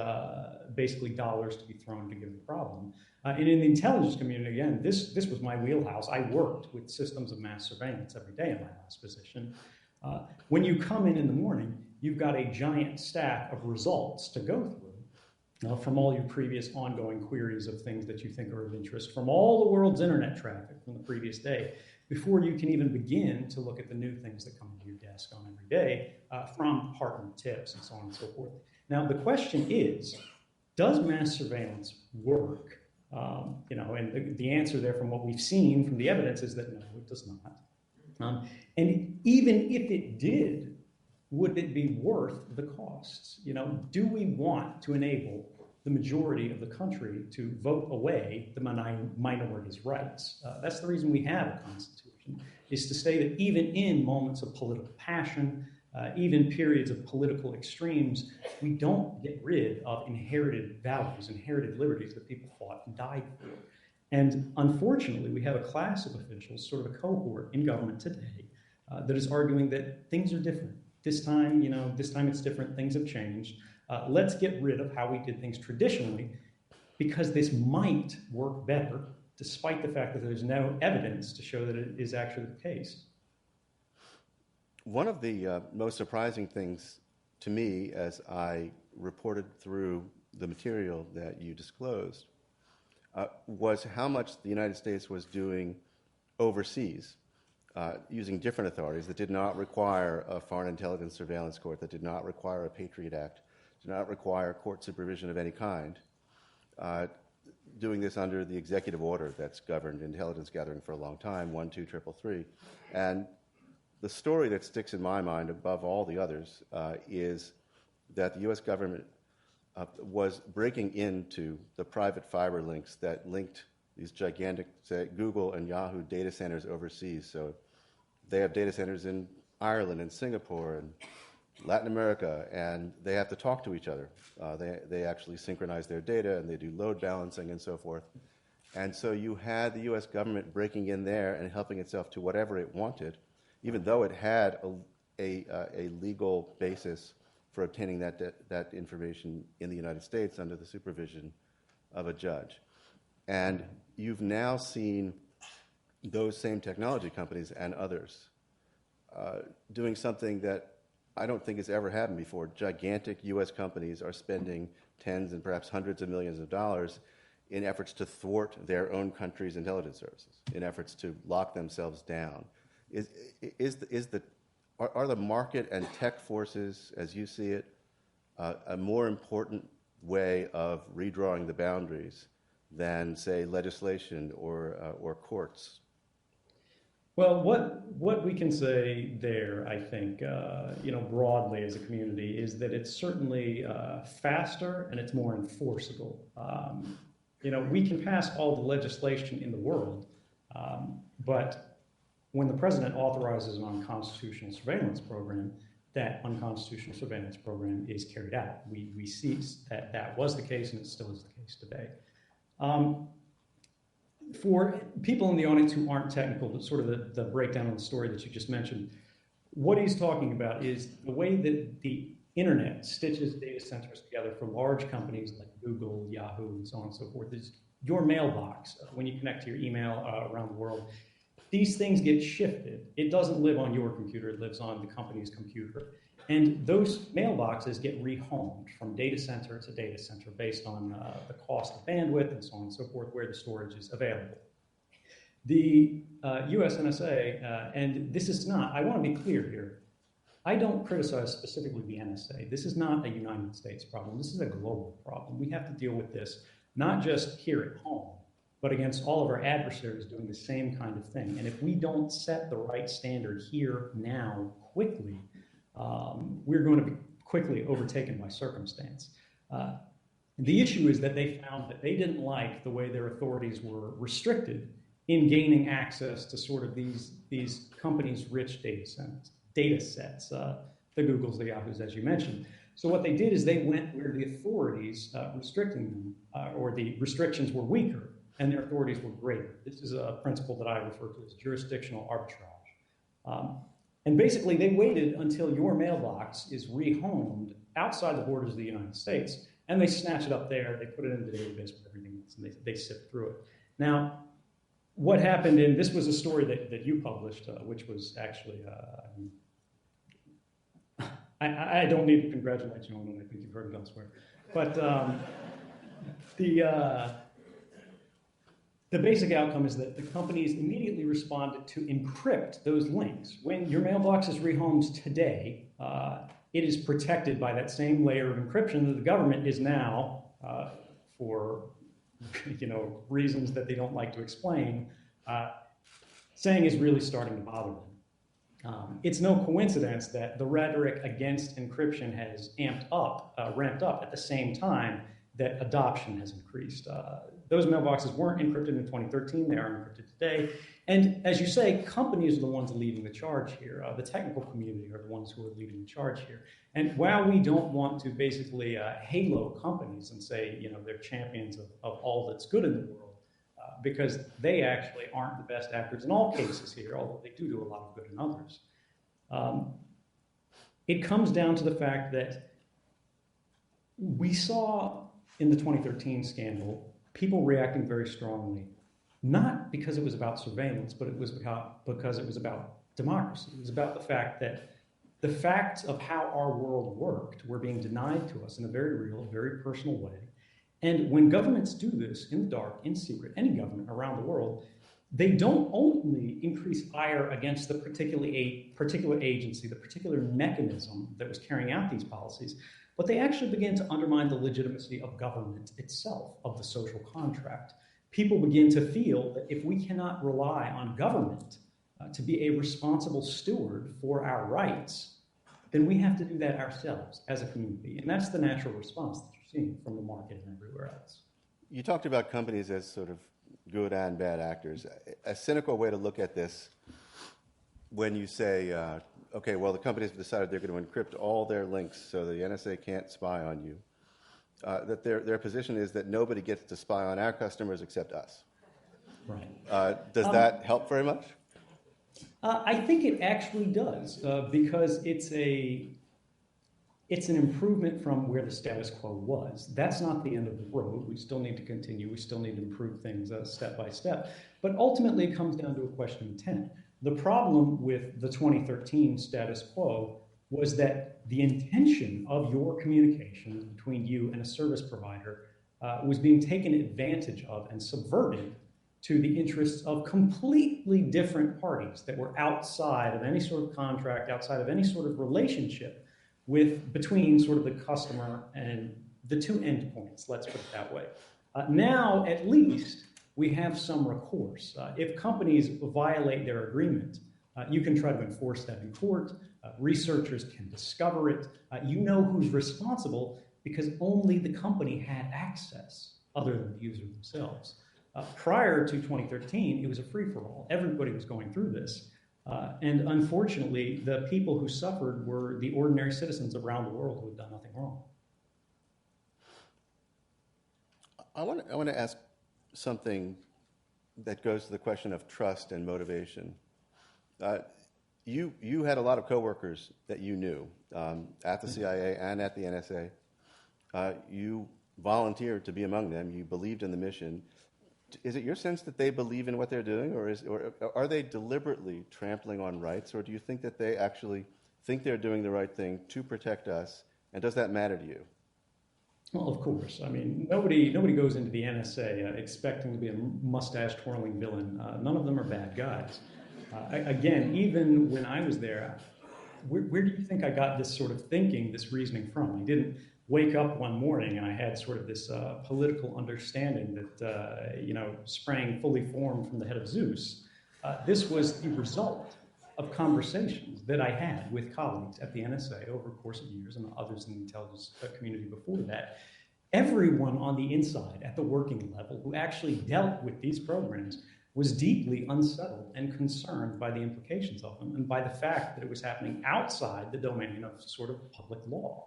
basically, dollars to be thrown to give the problem. And in the intelligence community, again, this was my wheelhouse. I worked with systems of mass surveillance every day in my last position. When you come in the morning, you've got a giant stack of results to go through from all your previous ongoing queries of things that you think are of interest, from all the world's internet traffic from the previous day, before you can even begin to look at the new things that come to your desk on every day from partner tips and so on and so forth. Now, the question is, does mass surveillance work? And the answer there from what we've seen from the evidence is that no, it does not. And even if it did, would it be worth the costs? Do we want to enable the majority of the country to vote away the minority's rights? That's the reason we have a constitution, is to say that even in moments of political passion, even periods of political extremes, we don't get rid of inherited values, inherited liberties that people fought and died for. And unfortunately, we have a class of officials, sort of a cohort in government today, that is arguing that things are different. This time, this time it's different. Things have changed. Let's get rid of how we did things traditionally, because this might work better, despite the fact that there's no evidence to show that it is actually the case. One of the most surprising things to me as I reported through the material that you disclosed was how much the United States was doing overseas, using different authorities that did not require a Foreign Intelligence Surveillance Court, that did not require a Patriot Act, did not require court supervision of any kind, doing this under the executive order that's governed intelligence gathering for a long time, 12333. And the story that sticks in my mind above all the others is that the U.S. government was breaking into the private fiber links that linked these gigantic, say, Google and Yahoo data centers overseas. So they have data centers in Ireland and Singapore and Latin America, and they have to talk to each other. They actually synchronize their data, and they do load balancing and so forth. And so you had the U.S. government breaking in there and helping itself to whatever it wanted, even though it had a legal basis for obtaining that information in the United States under the supervision of a judge. And you've now seen those same technology companies and others doing something that I don't think has ever happened before. Gigantic U.S. companies are spending tens and perhaps hundreds of millions of dollars in efforts to thwart their own country's intelligence services, in efforts to lock themselves down. Are the market and tech forces, as you see it, a more important way of redrawing the boundaries than, say, legislation or courts? Well, what we can say there, I think, broadly as a community, is that it's certainly faster and it's more enforceable. We can pass all the legislation in the world, but when the president authorizes an unconstitutional surveillance program, that unconstitutional surveillance program is carried out. We see that was the case, and it still is the case today. For people in the audience who aren't technical, sort of the breakdown of the story that you just mentioned, what he's talking about is the way that the internet stitches data centers together for large companies like Google, Yahoo, and so on and so forth. Is your mailbox, when you connect to your email around the world, these things get shifted. It doesn't live on your computer, it lives on the company's computer. And those mailboxes get rehomed from data center to data center based on the cost of bandwidth and so on and so forth, where the storage is available. The US NSA, and this is not, I want to be clear here, I don't criticize specifically the NSA. This is not a United States problem. This is a global problem. We have to deal with this, not just here at home, but against all of our adversaries doing the same kind of thing. And if we don't set the right standard here, now, quickly, we're going to be quickly overtaken by circumstance. The issue is that they found that they didn't like the way their authorities were restricted in gaining access to sort of these companies' rich data sets, the Googles, the Yahoos, as you mentioned. So what they did is they went where the authorities restricting them, or the restrictions were weaker, and their authorities were greater. This is a principle that I refer to as jurisdictional arbitrage. And basically, they waited until your mailbox is rehomed outside the borders of the United States, and they snatch it up there, they put it in the database with everything else, and they sift through it. Now, what happened this was a story that you published, which was actually, I don't need to congratulate you on it, I think you've heard it elsewhere. But the basic outcome is that the companies immediately responded to encrypt those links. When your mailbox is rehomed today, it is protected by that same layer of encryption that the government is now, for reasons that they don't like to explain, saying is really starting to bother them. It's no coincidence that the rhetoric against encryption has ramped up at the same time that adoption has increased. Those mailboxes weren't encrypted in 2013, they are encrypted today. And as you say, companies are the ones leading the charge here. The technical community are the ones who are leading the charge here. And while we don't want to basically halo companies and say, they're champions of all that's good in the world, because they actually aren't the best actors in all cases here, although they do a lot of good in others. It comes down to the fact that we saw in the 2013 scandal people reacting very strongly, not because it was about surveillance, but it was because it was about democracy. It was about the fact that the facts of how our world worked were being denied to us in a very real, very personal way. And when governments do this in the dark, in secret, any government around the world, they don't only increase ire against the particular agency, the particular mechanism that was carrying out these policies, but they actually begin to undermine the legitimacy of government itself, of the social contract. People begin to feel that if we cannot rely on government to be a responsible steward for our rights, then we have to do that ourselves as a community. And that's the natural response that you're seeing from the market and everywhere else. You talked about companies as sort of good and bad actors. A cynical way to look at this, when you say, okay, well, the companies have decided they're going to encrypt all their links so the NSA can't spy on you, that their position is that nobody gets to spy on our customers except us. Right. Does that help very much? I think it actually does, because it's an improvement from where the status quo was. That's not the end of the road. We still need to continue. We still need to improve things step by step. But ultimately, it comes down to a question of intent. The problem with the 2013 status quo was that the intention of your communications between you and a service provider was being taken advantage of and subverted to the interests of completely different parties that were outside of any sort of contract, outside of any sort of relationship between sort of the customer and the two endpoints, let's put it that way. Now, at least, we have some recourse. If companies violate their agreement, you can try to enforce that in court. Researchers can discover it. You know who's responsible because only the company had access, other than the user themselves. Prior to 2013, it was a free-for-all. Everybody was going through this. And unfortunately, the people who suffered were the ordinary citizens around the world who had done nothing wrong. I want to ask something that goes to the question of trust and motivation. You had a lot of coworkers that you knew at the CIA and at the NSA. You volunteered to be among them. You believed in the mission. Is it your sense that they believe in what they're doing, or are they deliberately trampling on rights, or do you think that they actually think they're doing the right thing to protect us, and does that matter to you? Well, of course. I mean, nobody goes into the NSA expecting to be a mustache-twirling villain. None of them are bad guys. Again, even when I was there, where do you think I got this sort of thinking, this reasoning from? I didn't wake up one morning and I had sort of this political understanding that, sprang fully formed from the head of Zeus. This was the result of conversations that I had with colleagues at the NSA over the course of years and others in the intelligence community before that. Everyone on the inside at the working level who actually dealt with these programs was deeply unsettled and concerned by the implications of them and by the fact that it was happening outside the domain of sort of public law.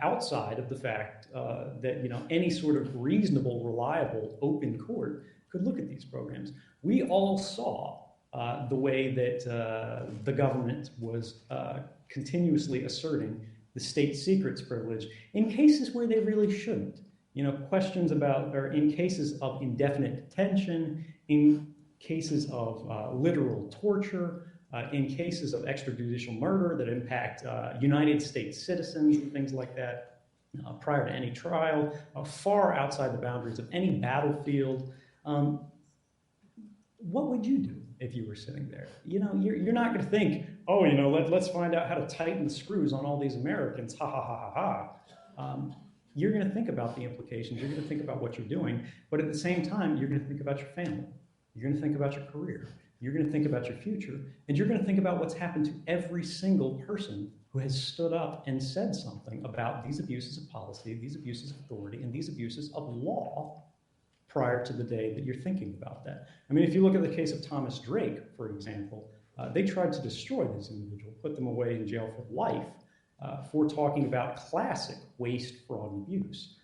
Outside of the fact that any sort of reasonable, reliable, open court could look at these programs. We all saw the way that the government was continuously asserting the state secrets privilege in cases where they really shouldn't. Questions about, or in cases of indefinite detention, in cases of literal torture, in cases of extrajudicial murder that impact United States citizens and things like that, prior to any trial, far outside the boundaries of any battlefield. What would you do if you were sitting there? You're not going to think, oh, let's find out how to tighten the screws on all these Americans, ha, ha, ha, ha, ha. You're going to think about the implications. You're going to think about what you're doing. But at the same time, you're going to think about your family. You're going to think about your career. You're going to think about your future, and you're going to think about what's happened to every single person who has stood up and said something about these abuses of policy, these abuses of authority, and these abuses of law prior to the day that you're thinking about that. I mean, if you look at the case of Thomas Drake, for example, they tried to destroy this individual, put them away in jail for life for talking about classic waste, fraud, and abuse,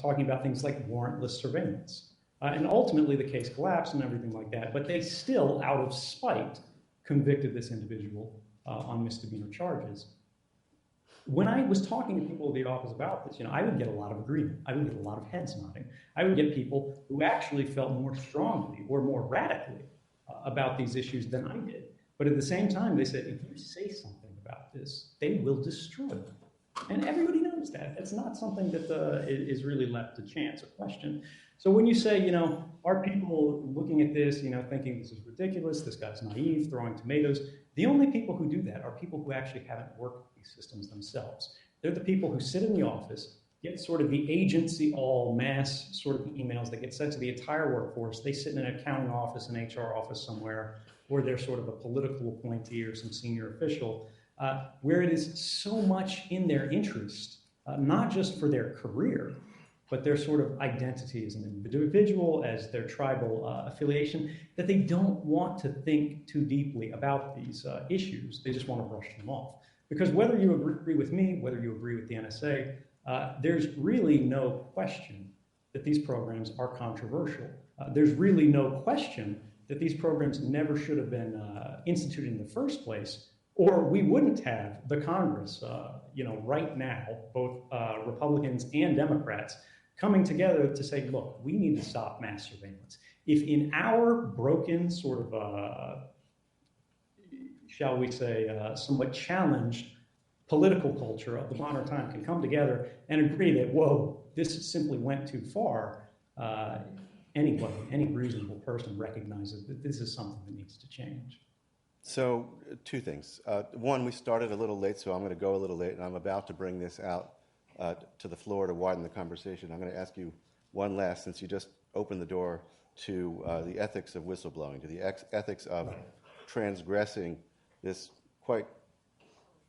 talking about things like warrantless surveillance. And ultimately, the case collapsed and everything like that. But they still, out of spite, convicted this individual on misdemeanor charges. When I was talking to people at the office about this, I would get a lot of agreement. I would get a lot of heads nodding. I would get people who actually felt more strongly or more radically about these issues than I did. But at the same time, they said, if you say something about this, they will destroy you. And everybody knows that. That's not something that is really left to chance or question. So when you say, are people looking at this, thinking this is ridiculous, this guy's naive, throwing tomatoes, the only people who do that are people who actually haven't worked these systems themselves. They're the people who sit in the office, get sort of the agency all mass sort of emails that get sent to the entire workforce. They sit in an accounting office, an HR office somewhere, or they're sort of a political appointee or some senior official, where it is so much in their interest, not just for their career, but their sort of identity as an individual, as their tribal affiliation, that they don't want to think too deeply about these issues. They just want to brush them off. Because whether you agree with me, whether you agree with the NSA, there's really no question that these programs are controversial. There's really no question that these programs never should have been instituted in the first place, or we wouldn't have the Congress, right now, both Republicans and Democrats, coming together to say, look, we need to stop mass surveillance. If in our broken sort of, shall we say, somewhat challenged political culture of the modern time can come together and agree that, whoa, this simply went too far, anybody, any reasonable person recognizes that this is something that needs to change. So, two things. One, we started a little late, so I'm going to go a little late, and I'm about to bring this out to the floor to widen the conversation. I'm going to ask you one last, since you just opened the door to the ethics of whistleblowing, to the ethics of transgressing this quite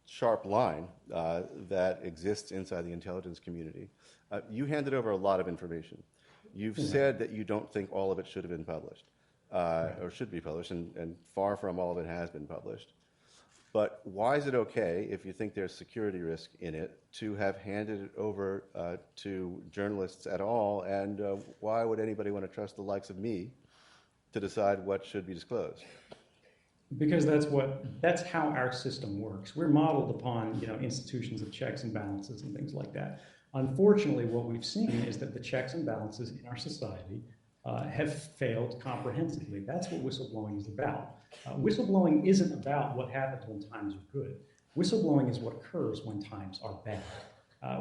sharp line that exists inside the intelligence community. You handed over a lot of information. You've said that you don't think all of it should have been published, or should be published, and far from all of it has been published. But why is it okay, if you think there's security risk in it, to have handed it over to journalists at all? And why would anybody want to trust the likes of me to decide what should be disclosed? Because that's how our system works. We're modeled upon institutions of checks and balances and things like that. Unfortunately, what we've seen is that the checks and balances in our society have failed comprehensively. That's what whistleblowing is about. Whistleblowing isn't about what happens when times are good. Whistleblowing is what occurs when times are bad.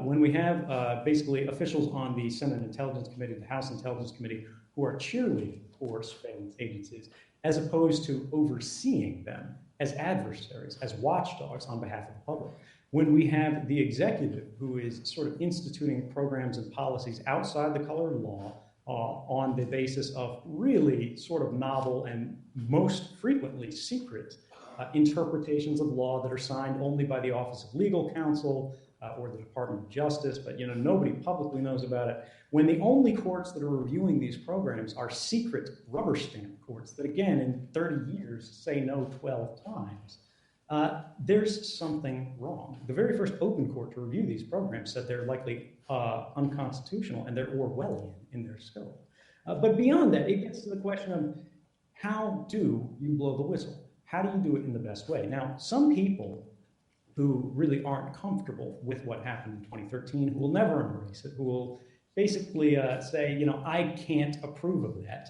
When we have basically officials on the Senate Intelligence Committee, the House Intelligence Committee, who are cheerleading for surveillance agencies, as opposed to overseeing them as adversaries, as watchdogs on behalf of the public. When we have the executive who is sort of instituting programs and policies outside the color of law on the basis of really sort of novel and most frequently secret interpretations of law that are signed only by the Office of Legal Counsel or the Department of Justice, but nobody publicly knows about it. When the only courts that are reviewing these programs are secret rubber stamp courts that, again, in 30 years say no 12 times, there's something wrong. The very first open court to review these programs said they're likely unconstitutional and they're Orwellian in their scope. But beyond that, it gets to the question of how do you blow the whistle? How do you do it in the best way? Now, some people who really aren't comfortable with what happened in 2013, who will never embrace it, who will basically say, I can't approve of that.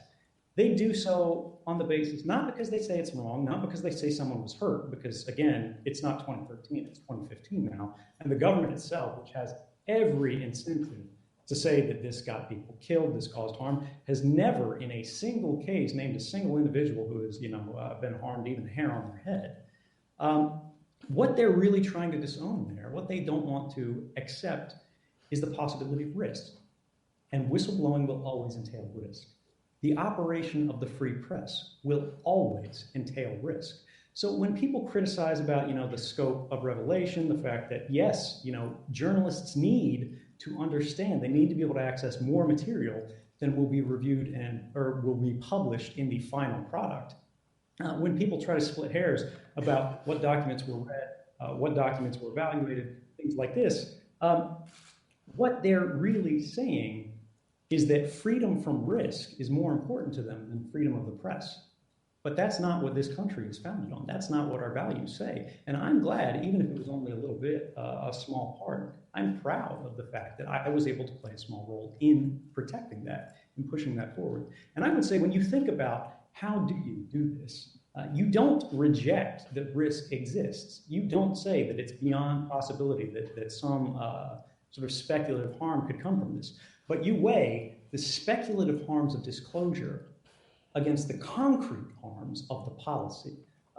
They do so on the basis, not because they say it's wrong, not because they say someone was hurt, because again, it's not 2013, it's 2015 now. And the government itself, which has every incentive to say that this got people killed, this caused harm, has never in a single case named a single individual who has been harmed, even hair on their head. What they're really trying to disown there, what they don't want to accept, is the possibility of risk. And whistleblowing will always entail risk. The operation of the free press will always entail risk. So when people criticize about, the scope of revelation, the fact that, yes, journalists need to understand, they need to be able to access more material than will be reviewed or will be published in the final product. When people try to split hairs about what documents were read, what documents were evaluated, things like this, what they're really saying is that freedom from risk is more important to them than freedom of the press. But that's not what this country is founded on. That's not what our values say. And I'm glad, even if it was only a little bit, a small part, I'm proud of the fact that I was able to play a small role in protecting that and pushing that forward. And I would say when you think about how do you do this, you don't reject that risk exists. You don't say that it's beyond possibility that some sort of speculative harm could come from this. But you weigh the speculative harms of disclosure against the concrete harms of the policy,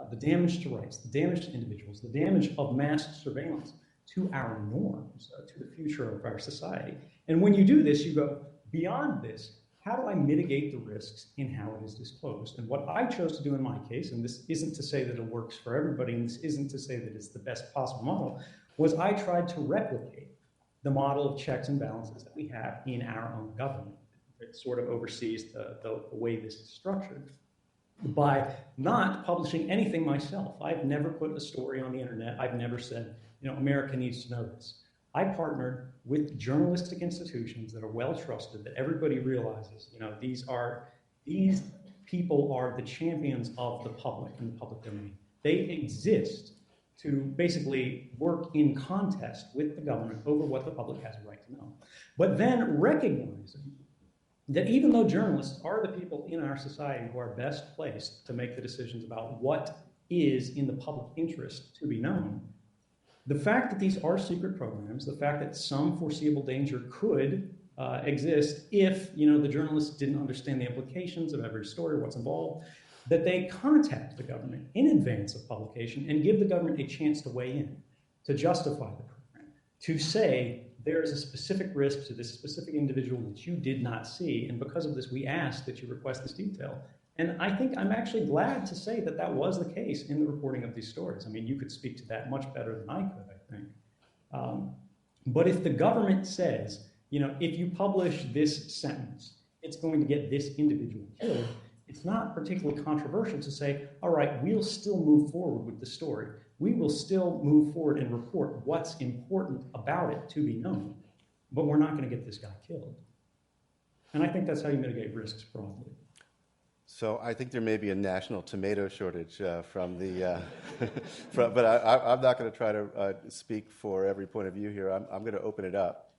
the damage to rights, the damage to individuals, the damage of mass surveillance to our norms, to the future of our society. And when you do this, you go beyond this. How do I mitigate the risks in how it is disclosed? And what I chose to do in my case, and this isn't to say that it works for everybody, and this isn't to say that it's the best possible model, was I tried to replicate the model of checks and balances that we have in our own government. It sort of oversees the way this is structured by not publishing anything myself. I've never put a story on the internet. I've never said, America needs to know this. I partnered with journalistic institutions that are well trusted, that everybody realizes, these people are the champions of the public and the public domain. They exist to basically work in contest with the government over what the public has a right to know. But then recognizing that even though journalists are the people in our society who are best placed to make the decisions about what is in the public interest to be known, the fact that these are secret programs, the fact that some foreseeable danger could exist if the journalists didn't understand the implications of every story, what's involved, that they contact the government in advance of publication and give the government a chance to weigh in, to justify the program, to say, there is a specific risk to this specific individual that you did not see, and because of this, we ask that you request this detail. And I think I'm actually glad to say that that was the case in the reporting of these stories. I mean, you could speak to that much better than I could, I think. But if the government says, if you publish this sentence, it's going to get this individual killed, it's not particularly controversial to say, all right, we'll still move forward with the story. We will still move forward and report what's important about it to be known, but we're not going to get this guy killed. And I think that's how you mitigate risks broadly. So I think there may be a national tomato shortage from the, but I'm not going to try to speak for every point of view here. I'm going to open it up.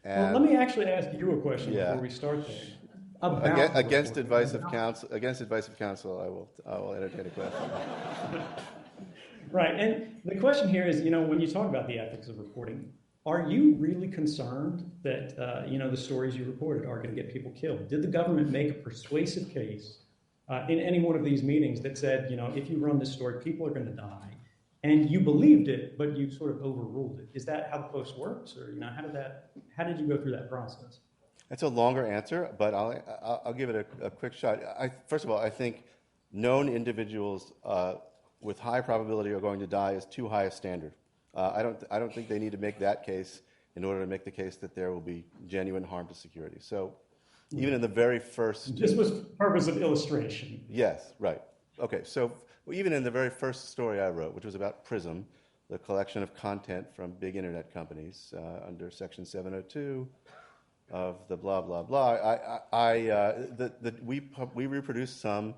Well, let me actually ask you a question before we start there. Against advice of counsel, I will entertain a question. Right, and the question here is, when you talk about the ethics of reporting, are you really concerned that, the stories you reported are going to get people killed? Did the government make a persuasive case in any one of these meetings that said, if you run this story, people are going to die, and you believed it, but you sort of overruled it? Is that how the Post works, or how did you go through that process? That's a longer answer, but I'll give it a quick shot. First of all, I think known individuals with high probability are going to die is too high a standard. I don't think they need to make that case in order to make the case that there will be genuine harm to security. So even in the very first... This was for purpose of illustration. Yes, right. Okay, so even in the very first story I wrote, which was about PRISM, the collection of content from big internet companies under Section 702 of the blah, blah, blah, we reproduced some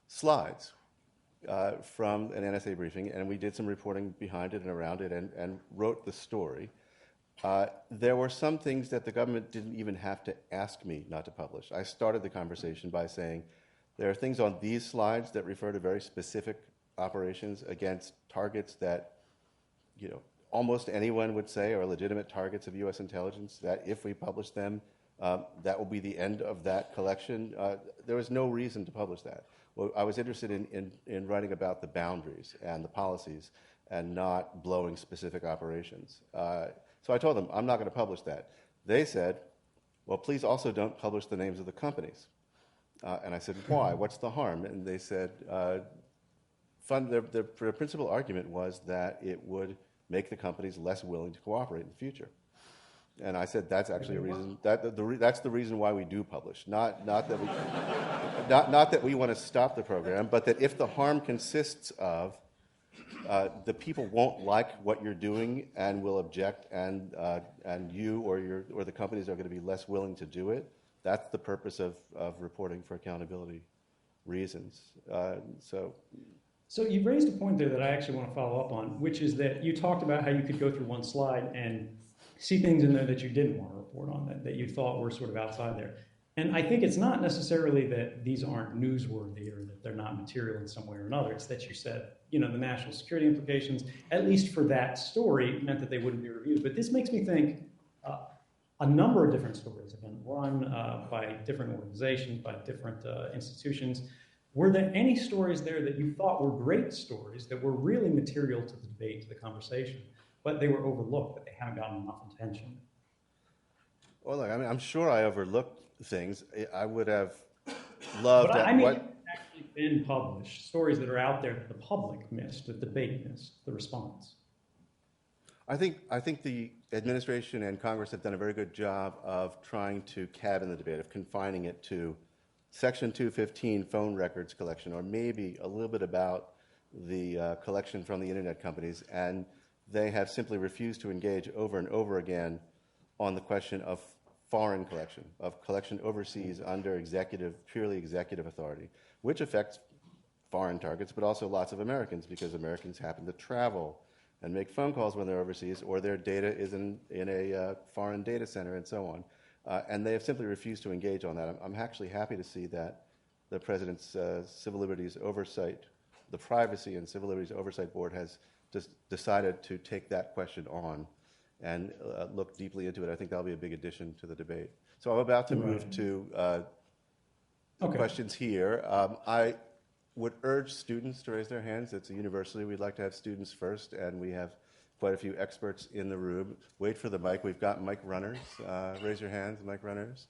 slides from an NSA briefing, and we did some reporting behind it and around it and wrote the story. There were some things that the government didn't even have to ask me not to publish. I started the conversation by saying, there are things on these slides that refer to very specific operations against targets that, almost anyone would say are legitimate targets of U.S. intelligence, that if we publish them, that will be the end of that collection. There was no reason to publish that. Well, I was interested in writing about the boundaries and the policies and not blowing specific operations. So I told them, I'm not going to publish that. They said, well, please also don't publish the names of the companies. And I said, why? What's the harm? And they said, their principal argument was that it would make the companies less willing to cooperate in the future. And I said, that's actually a reason. That's the reason why we do publish. Not that we want to stop the program, but that if the harm consists of the people won't like what you're doing and will object, and you or the companies are going to be less willing to do it. That's the purpose of reporting for accountability reasons. So you raised a point there that I actually want to follow up on, which is that you talked about how you could go through one slide and see things in there that you didn't want to report on, that you thought were sort of outside there. And I think it's not necessarily that these aren't newsworthy or that they're not material in some way or another. It's that you said, the national security implications, at least for that story, meant that they wouldn't be reviewed. But this makes me think a number of different stories have been run by different organizations, by different institutions. Were there any stories there that you thought were great stories that were really material to the debate, to the conversation, but they were overlooked, that they haven't gotten enough attention? Well, look, I'm sure I overlooked things. I would have loved actually been published, stories that are out there that the public missed, the debate missed, the response. I think the administration and Congress have done a very good job of trying to cabin the debate, of confining it to Section 215 phone records collection, or maybe a little bit about the collection from the internet companies, and they have simply refused to engage over and over again on the question of foreign collection, of collection overseas under purely executive authority, which affects foreign targets, but also lots of Americans, because Americans happen to travel and make phone calls when they're overseas, or their data is in a foreign data center and so on. And they have simply refused to engage on that. I'm actually happy to see that the President's Civil Liberties Oversight, the Privacy and Civil Liberties Oversight Board has just decided to take that question on and look deeply into it. I think that'll be a big addition to the debate. So I'm about to move to questions here. I would urge students to raise their hands. It's a university. We'd like to have students first, and we have quite a few experts in the room. Wait for the mic. We've got mic runners. Raise your hands, mic runners.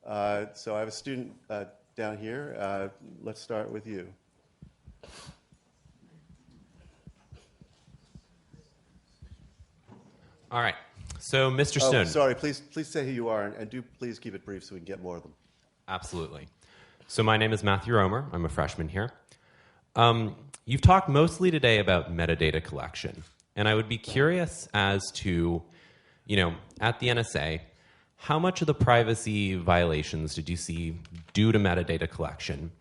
So I have a student down here. Let's start with you. All right. So, Mr. Snowden. Sorry. Please say who you are, and do please keep it brief so we can get more of them. Absolutely. So my name is Matthew Romer. I'm a freshman here. You've talked mostly today about metadata collection, and I would be curious as to, at the NSA, how much of the privacy violations did you see due to metadata collection,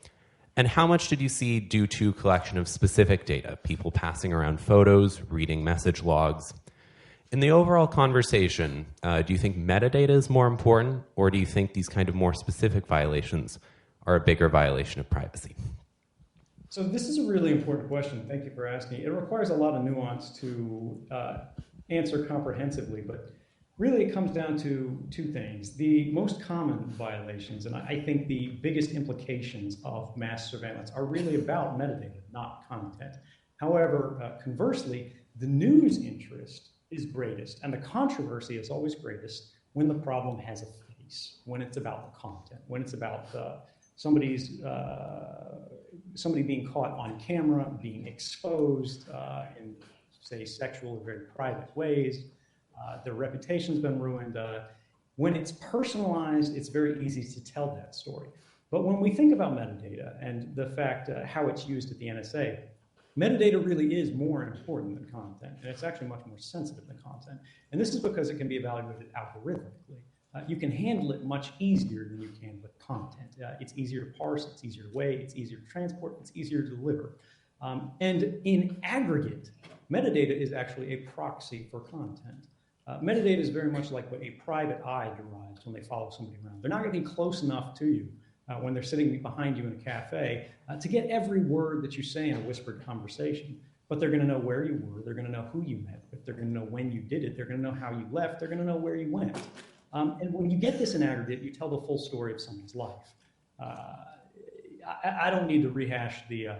and how much did you see due to collection of specific data, people passing around photos, reading message logs? In the overall conversation, do you think metadata is more important, or do you think these kind of more specific violations are a bigger violation of privacy? So this is a really important question. Thank you for asking. It requires a lot of nuance to answer comprehensively, but really it comes down to two things. The most common violations, and I think the biggest implications of mass surveillance, are really about metadata, not content. However, conversely, the news interest is greatest, and the controversy is always greatest when the problem has a face, when it's about the content, when it's about somebody being caught on camera, being exposed in, say, sexual or very private ways. Their reputation's been ruined. When it's personalized, it's very easy to tell that story. But when we think about metadata and the fact how it's used at the NSA, metadata really is more important than content, and it's actually much more sensitive than content. And this is because it can be evaluated algorithmically. You can handle it much easier than you can with content. It's easier to parse, it's easier to weigh, it's easier to transport, it's easier to deliver. And in aggregate, metadata is actually a proxy for content. Metadata is very much like what a private eye derives when they follow somebody around. They're not going to be close enough to you when they're sitting behind you in a cafe to get every word that you say in a whispered conversation. But they're going to know where you were, they're going to know who you met with, they're going to know when you did it, they're going to know how you left, they're going to know where you went. And when you get this in aggregate, you tell the full story of someone's life. I don't need to rehash the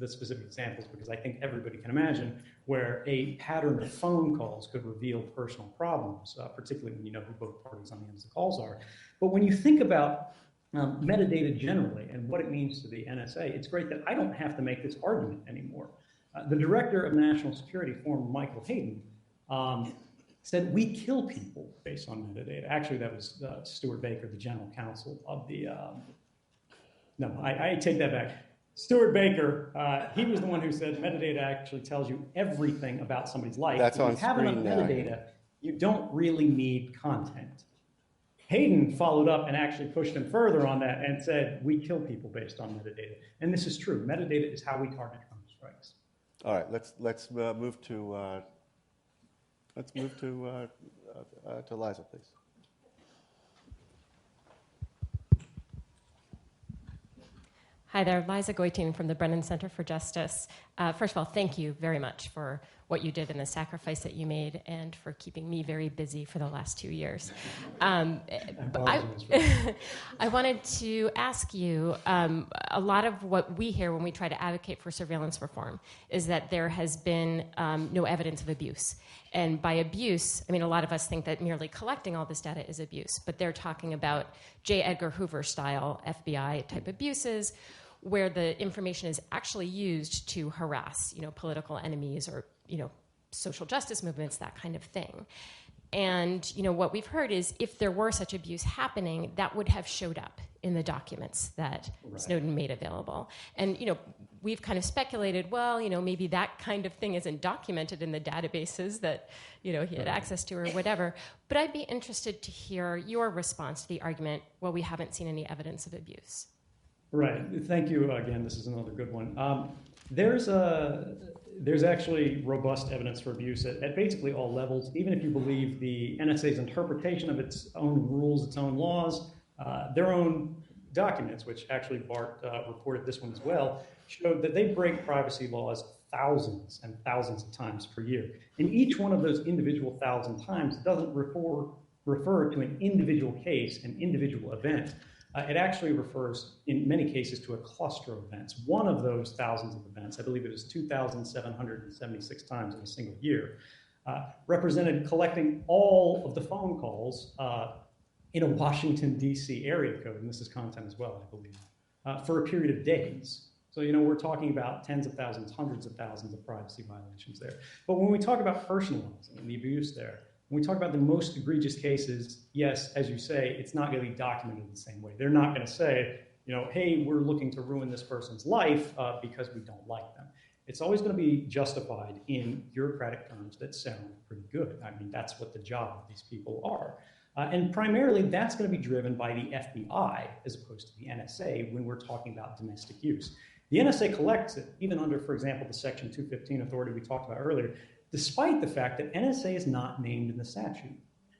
specific examples because I think everybody can imagine where a pattern of phone calls could reveal personal problems, particularly when you know who both parties on the end of the calls are. But when you think about metadata generally and what it means to the NSA, it's great that I don't have to make this argument anymore. The director of national security, former Michael Hayden, said we kill people based on metadata. Actually, that was Stuart Baker, the general counsel of the, no, I take that back. Stuart Baker, he was the one who said metadata actually tells you everything about somebody's life. That's on screen now. If you have enough metadata, you don't really need content. Hayden followed up and actually pushed him further on that and said, we kill people based on metadata. And this is true. Metadata is how we target drone strikes. All right, let's move to Liza, please. Hi there, Liza Goitein from the Brennan Center for Justice. First of all, thank you very much for what you did and the sacrifice that you made and for keeping me very busy for the last 2 years. I wanted to ask you, a lot of what we hear when we try to advocate for surveillance reform is that there has been no evidence of abuse. And by abuse, I mean, a lot of us think that merely collecting all this data is abuse, but they're talking about J. Edgar Hoover style FBI type abuses, where the information is actually used to harass, political enemies or, social justice movements, that kind of thing. And, what we've heard is if there were such abuse happening, that would have showed up in the documents that Snowden made available. And, we've kind of speculated, well, maybe that kind of thing isn't documented in the databases that, he had access to or whatever. But I'd be interested to hear your response to the argument, well, we haven't seen any evidence of abuse. Right. Thank you again. This is another good one. There's actually robust evidence for abuse at basically all levels, even if you believe the NSA's interpretation of its own rules, its own laws, their own documents, which actually Bart reported this one as well, showed that they break privacy laws thousands and thousands of times per year. And each one of those individual 1,000 times doesn't refer to an individual case, an individual event. It actually refers, in many cases, to a cluster of events. One of those thousands of events, I believe it was 2,776 times in a single year, represented collecting all of the phone calls in a Washington, D.C. area code, and this is content as well, I believe, for a period of days. So, we're talking about tens of thousands, hundreds of thousands of privacy violations there. But when we talk about personalizing and the abuse there, when we talk about the most egregious cases, yes, as you say, it's not going to be documented the same way. They're not going to say, hey, we're looking to ruin this person's life because we don't like them. It's always going to be justified in bureaucratic terms that sound pretty good. I mean, that's what the job of these people are. And primarily, that's going to be driven by the FBI as opposed to the NSA when we're talking about domestic use. The NSA collects it, even under, for example, the Section 215 authority we talked about earlier, despite the fact that NSA is not named in the statute.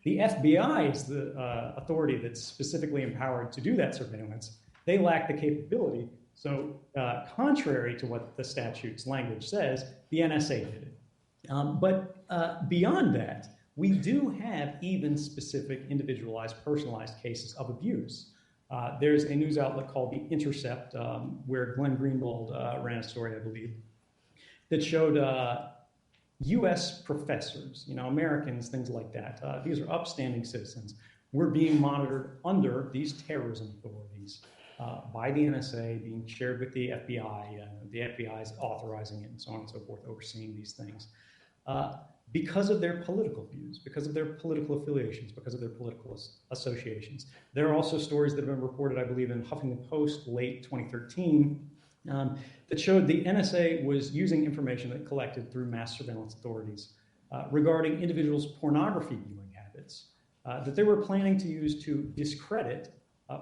The FBI is the authority that's specifically empowered to do that surveillance. They lack the capability. So contrary to what the statute's language says, the NSA did it. But beyond that, we do have even specific individualized, personalized cases of abuse. There's a news outlet called The Intercept, where Glenn Greenwald ran a story, I believe, that showed U.S. professors, Americans, things like that. These are upstanding citizens. We're being monitored under these terrorism authorities by the NSA, being shared with the FBI. The FBI is authorizing it and so on and so forth, overseeing these things. Because of their political views, because of their political affiliations, because of their political associations. There are also stories that have been reported, I believe, in Huffington Post late 2013 that showed the NSA was using information that it collected through mass surveillance authorities regarding individuals' pornography viewing habits that they were planning to use to discredit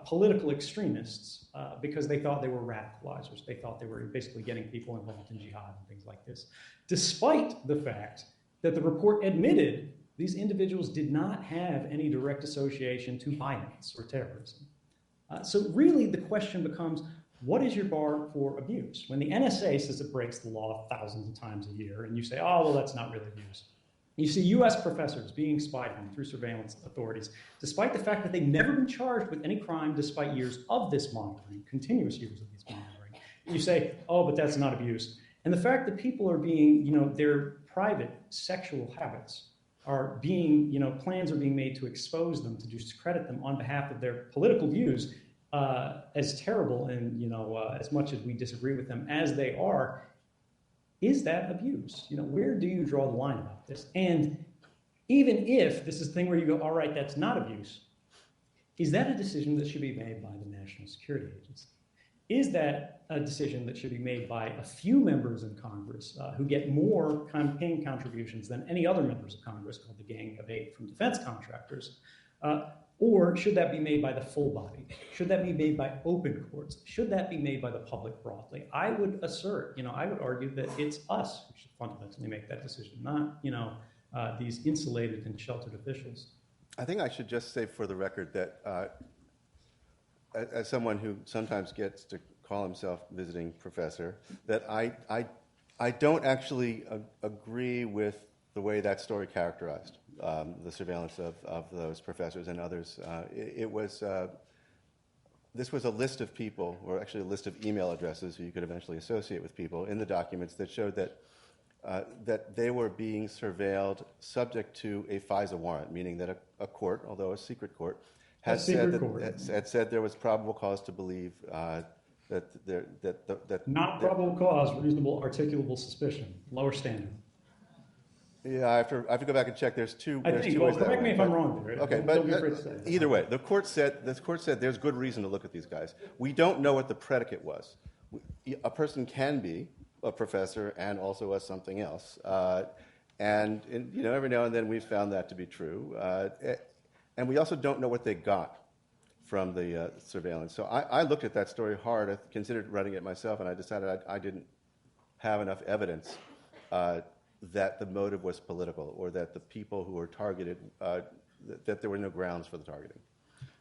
political extremists because they thought they were radicalizers. They thought they were basically getting people involved in jihad and things like this, despite the fact that the report admitted these individuals did not have any direct association to violence or terrorism. So really the question becomes, what is your bar for abuse? When the NSA says it breaks the law thousands of times a year, and you say, oh, well, that's not really abuse. You see US professors being spied on through surveillance authorities, despite the fact that they've never been charged with any crime despite years of this monitoring, continuous years of this monitoring. And you say, oh, but that's not abuse. And the fact that people are being, their private sexual habits are being, plans are being made to expose them, to discredit them on behalf of their political views, as terrible and, as much as we disagree with them as they are, is that abuse? Where do you draw the line about this? And even if this is a thing where you go, all right, that's not abuse, is that a decision that should be made by the National Security Agency? Is that a decision that should be made by a few members in Congress who get more campaign contributions than any other members of Congress, called the Gang of Eight from defense contractors? Or should that be made by the full body? Should that be made by open courts? Should that be made by the public broadly? I would assert, I would argue that it's us who should fundamentally make that decision, not, these insulated and sheltered officials. I think I should just say for the record that as someone who sometimes gets to call himself visiting professor, that I don't actually agree with the way that story characterized the surveillance of those professors and others. This was a list of people, or actually a list of email addresses who you could eventually associate with people in the documents that showed that they were being surveilled subject to a FISA warrant, meaning that a court, although a secret court, had said there was probable cause to believe that not probable cause, reasonable articulable suspicion, lower standard. Yeah, I have to go back and check. There's two. Correct me if I'm wrong there. Okay, but either way, the court said there's good reason to look at these guys. We don't know what the predicate was. A person can be a professor and also a something else, and every now and then we've found that to be true. And we also don't know what they got from the surveillance. So I looked at that story hard. I considered writing it myself, and I decided I didn't have enough evidence that the motive was political, or that the people who were targeted, that there were no grounds for the targeting.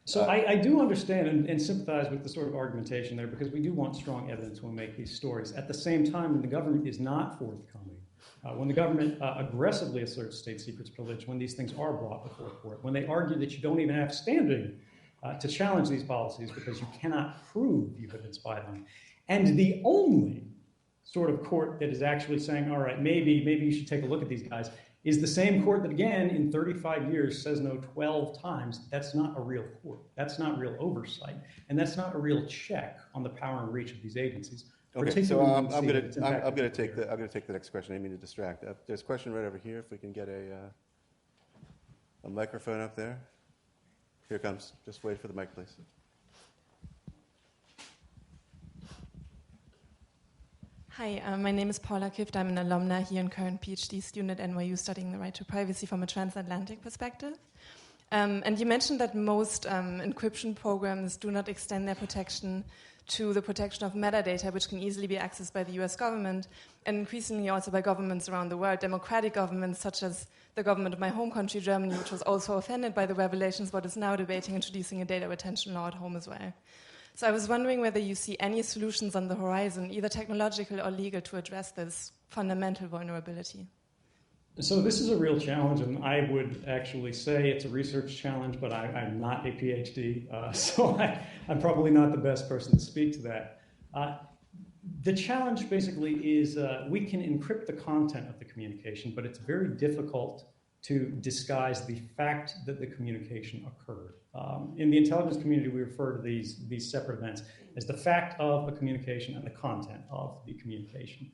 So I do understand and sympathize with the sort of argumentation there, because we do want strong evidence when we make these stories. At the same time, when the government is not forthcoming, when the government aggressively asserts state secrets privilege, when these things are brought before court, when they argue that you don't even have standing to challenge these policies because you cannot prove you've been spied on, and the only sort of court that is actually saying, all right, maybe you should take a look at these guys, is the same court that, again, in 35 years says no 12 times. That's not a real court. That's not real oversight. And that's not a real check on the power and reach of these agencies. Okay, so I'm going to take the next question. I didn't mean to distract. There's a question right over here. If we can get a microphone up there. Here it comes. Just wait for the mic, please. Hi, my name is Paula Kift. I'm an alumna here and current PhD student at NYU studying the right to privacy from a transatlantic perspective. And you mentioned that most encryption programs do not extend their protection to the protection of metadata, which can easily be accessed by the US government, and increasingly also by governments around the world, democratic governments such as the government of my home country, Germany, which was also offended by the revelations, but is now debating introducing a data retention law at home as well. So I was wondering whether you see any solutions on the horizon, either technological or legal, to address this fundamental vulnerability. So this is a real challenge, and I would actually say it's a research challenge, but I'm not a PhD, so I'm probably not the best person to speak to that. The challenge basically is we can encrypt the content of the communication, but it's very difficult to disguise the fact that the communication occurred. In the intelligence community, we refer to these separate events as the fact of a communication and the content of the communication.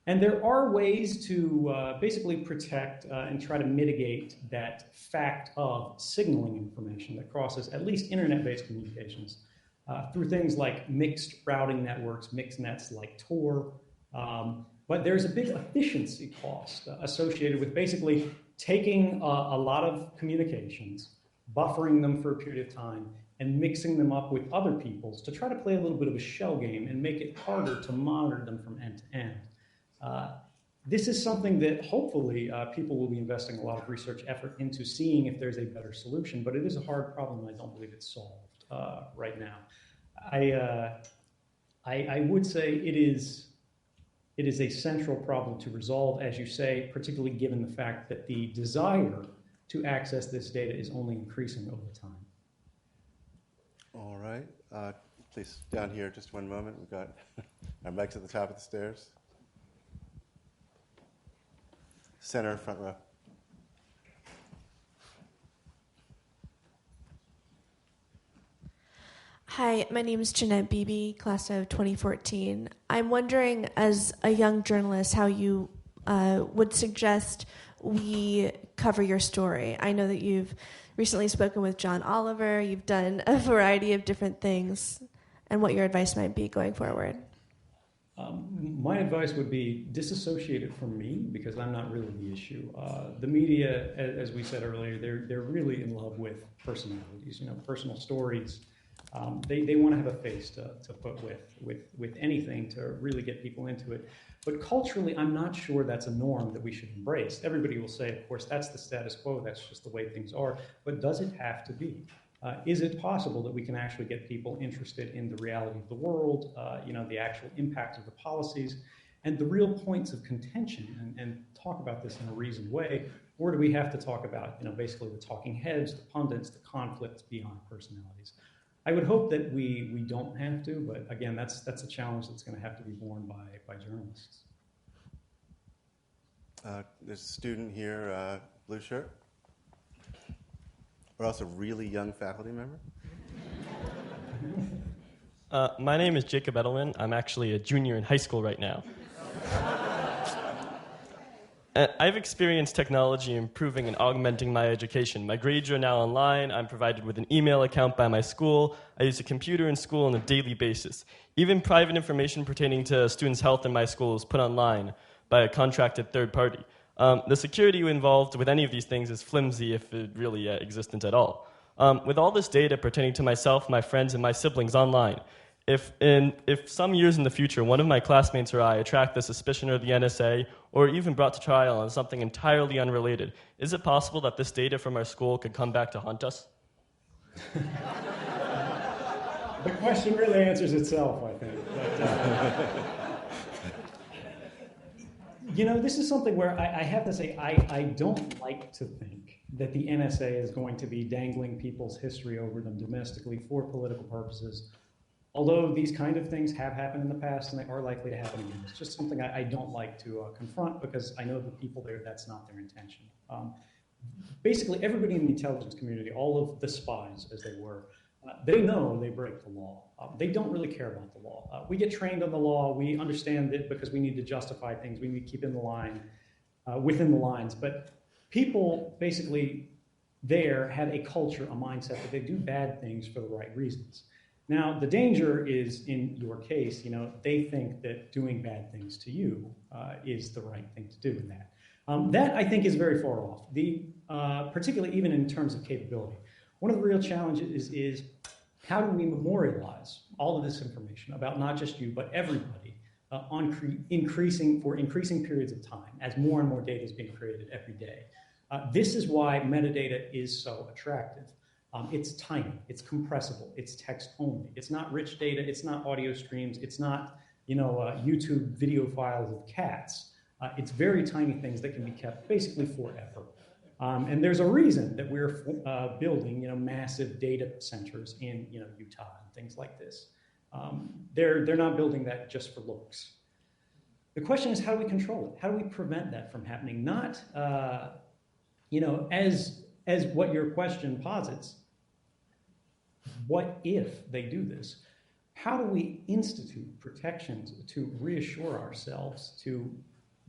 And there are ways to basically protect and try to mitigate that fact of signaling information that crosses at least internet-based communications through things like mixed routing networks, mixed nets like Tor. But there's a big efficiency cost associated with basically taking a lot of communications, buffering them for a period of time, and mixing them up with other people's to try to play a little bit of a shell game and make it harder to monitor them from end to end. This is something that hopefully people will be investing a lot of research effort into seeing if there's a better solution, but it is a hard problem. I don't believe it's solved right now. I would say it is a central problem to resolve, as you say, particularly given the fact that the desire to access this data is only increasing over time. All right. Please, down here, just one moment. We've got our mics at the top of the stairs. Center, front row. Hi, my name is Jeanette Beebe, class of 2014. I'm wondering, as a young journalist, how you would suggest we cover your story. I know that you've recently spoken with John Oliver, you've done a variety of different things, and what your advice might be going forward. My advice would be disassociate it from me, because I'm not really the issue. The media, as we said earlier, they're really in love with personalities, personal stories. They want to have a face to put with anything to really get people into it. But culturally, I'm not sure that's a norm that we should embrace. Everybody will say, of course, that's the status quo, that's just the way things are. But does it have to be? Is it possible that we can actually get people interested in the reality of the world, the actual impact of the policies, and the real points of contention, and talk about this in a reasoned way? Or do we have to talk about, basically the talking heads, the pundits, the conflicts beyond personalities? I would hope that we don't have to, but again, that's a challenge that's going to have to be borne by journalists. There's a student here, blue shirt. We're also a really young faculty member. My name is Jacob Edelman. I'm actually a junior in high school right now. I've experienced technology improving and augmenting my education. My grades are now online. I'm provided with an email account by my school. I use a computer in school on a daily basis. Even private information pertaining to students' health in my school is put online by a contracted third party. The security involved with any of these things is flimsy, if it really existent at all. With all this data pertaining to myself, my friends, and my siblings online, if some years in the future one of my classmates or I attract the suspicion of the NSA, or even brought to trial on something entirely unrelated, is it possible that this data from our school could come back to haunt us? The question really answers itself, I think. But, this is something where I have to say I don't like to think that the NSA is going to be dangling people's history over them domestically for political purposes. Although these kind of things have happened in the past and they are likely to happen again. It's just something I don't like to confront, because I know the people there, that's not their intention. Basically, everybody in the intelligence community, all of the spies, as they were, they know they break the law. They don't really care about the law. We get trained on the law. We understand it because we need to justify things. We need to keep in the line, within the lines. But people basically there have a culture, a mindset that they do bad things for the right reasons. Now, the danger is, in your case, they think that doing bad things to you is the right thing to do in that. That, I think, is very far off, particularly even in terms of capability. One of the real challenges is how do we memorialize all of this information about not just you, but everybody increasing periods of time as more and more data is being created every day. This is why metadata is so attractive. It's tiny, it's compressible, it's text only. It's not rich data, it's not audio streams, it's not YouTube video files of cats. It's very tiny things that can be kept basically forever. And there's a reason that we're building massive data centers in Utah and things like this. They're not building that just for looks. The question is, how do we control it? How do we prevent that from happening? Not as what your question posits, what if they do this? How do we institute protections to reassure ourselves, to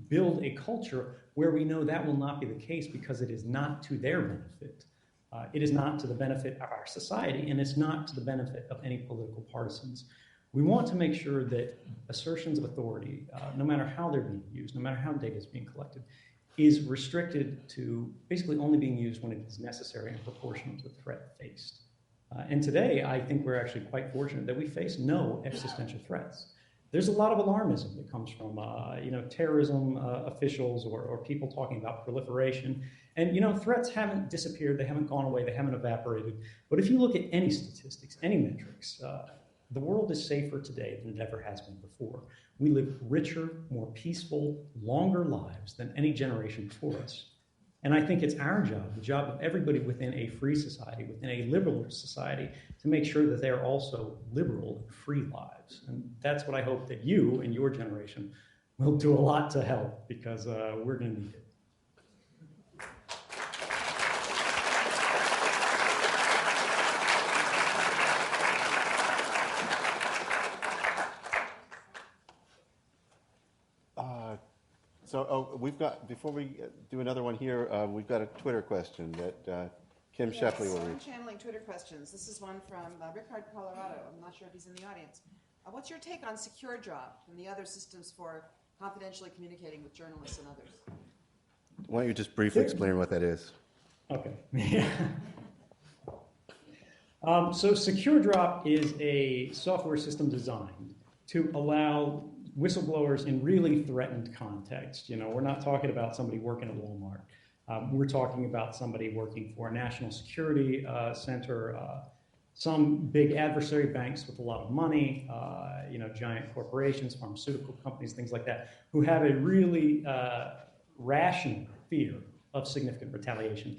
build a culture where we know that will not be the case, because it is not to their benefit. It is not to the benefit of our society, and it's not to the benefit of any political partisans. We want to make sure that assertions of authority, no matter how they're being used, no matter how data is being collected, is restricted to basically only being used when it is necessary and proportional to the threat faced. And today, I think we're actually quite fortunate that we face no existential threats. There's a lot of alarmism that comes from terrorism officials or people talking about proliferation. And threats haven't disappeared, they haven't gone away, they haven't evaporated. But if you look at any statistics, any metrics, the world is safer today than it ever has been before. We live richer, more peaceful, longer lives than any generation before us. And I think it's our job, the job of everybody within a free society, within a liberal society, to make sure that they are also liberal and free lives. And that's what I hope that you and your generation will do a lot to help, because we're going to need it. So we've got, before we do another one here, we've got a Twitter question that Kim Shepley will read. I'm channeling Twitter questions. This is one from Rickard, Colorado. I'm not sure if he's in the audience. What's your take on Secure Drop and the other systems for confidentially communicating with journalists and others? Why don't you just briefly explain what that is? Okay. So Secure Drop is a software system designed to allow whistleblowers in really threatened context. You know, we're not talking about somebody working at Walmart. We're talking about somebody working for a national security center, some big adversary banks with a lot of money, you know, giant corporations, pharmaceutical companies, things like that, who have a really rational fear of significant retaliation.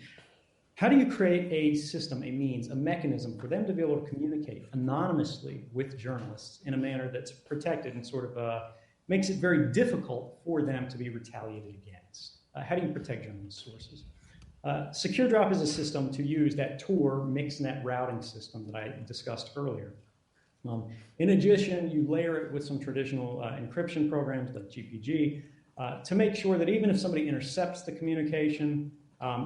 How do you create a system, a means, a mechanism for them to be able to communicate anonymously with journalists in a manner that's protected and sort of makes it very difficult for them to be retaliated against? How do you protect journalist sources? Secure Drop is a system to use that Tor mixnet routing system that I discussed earlier. In addition, you layer it with some traditional encryption programs like GPG to make sure that even if somebody intercepts the communication,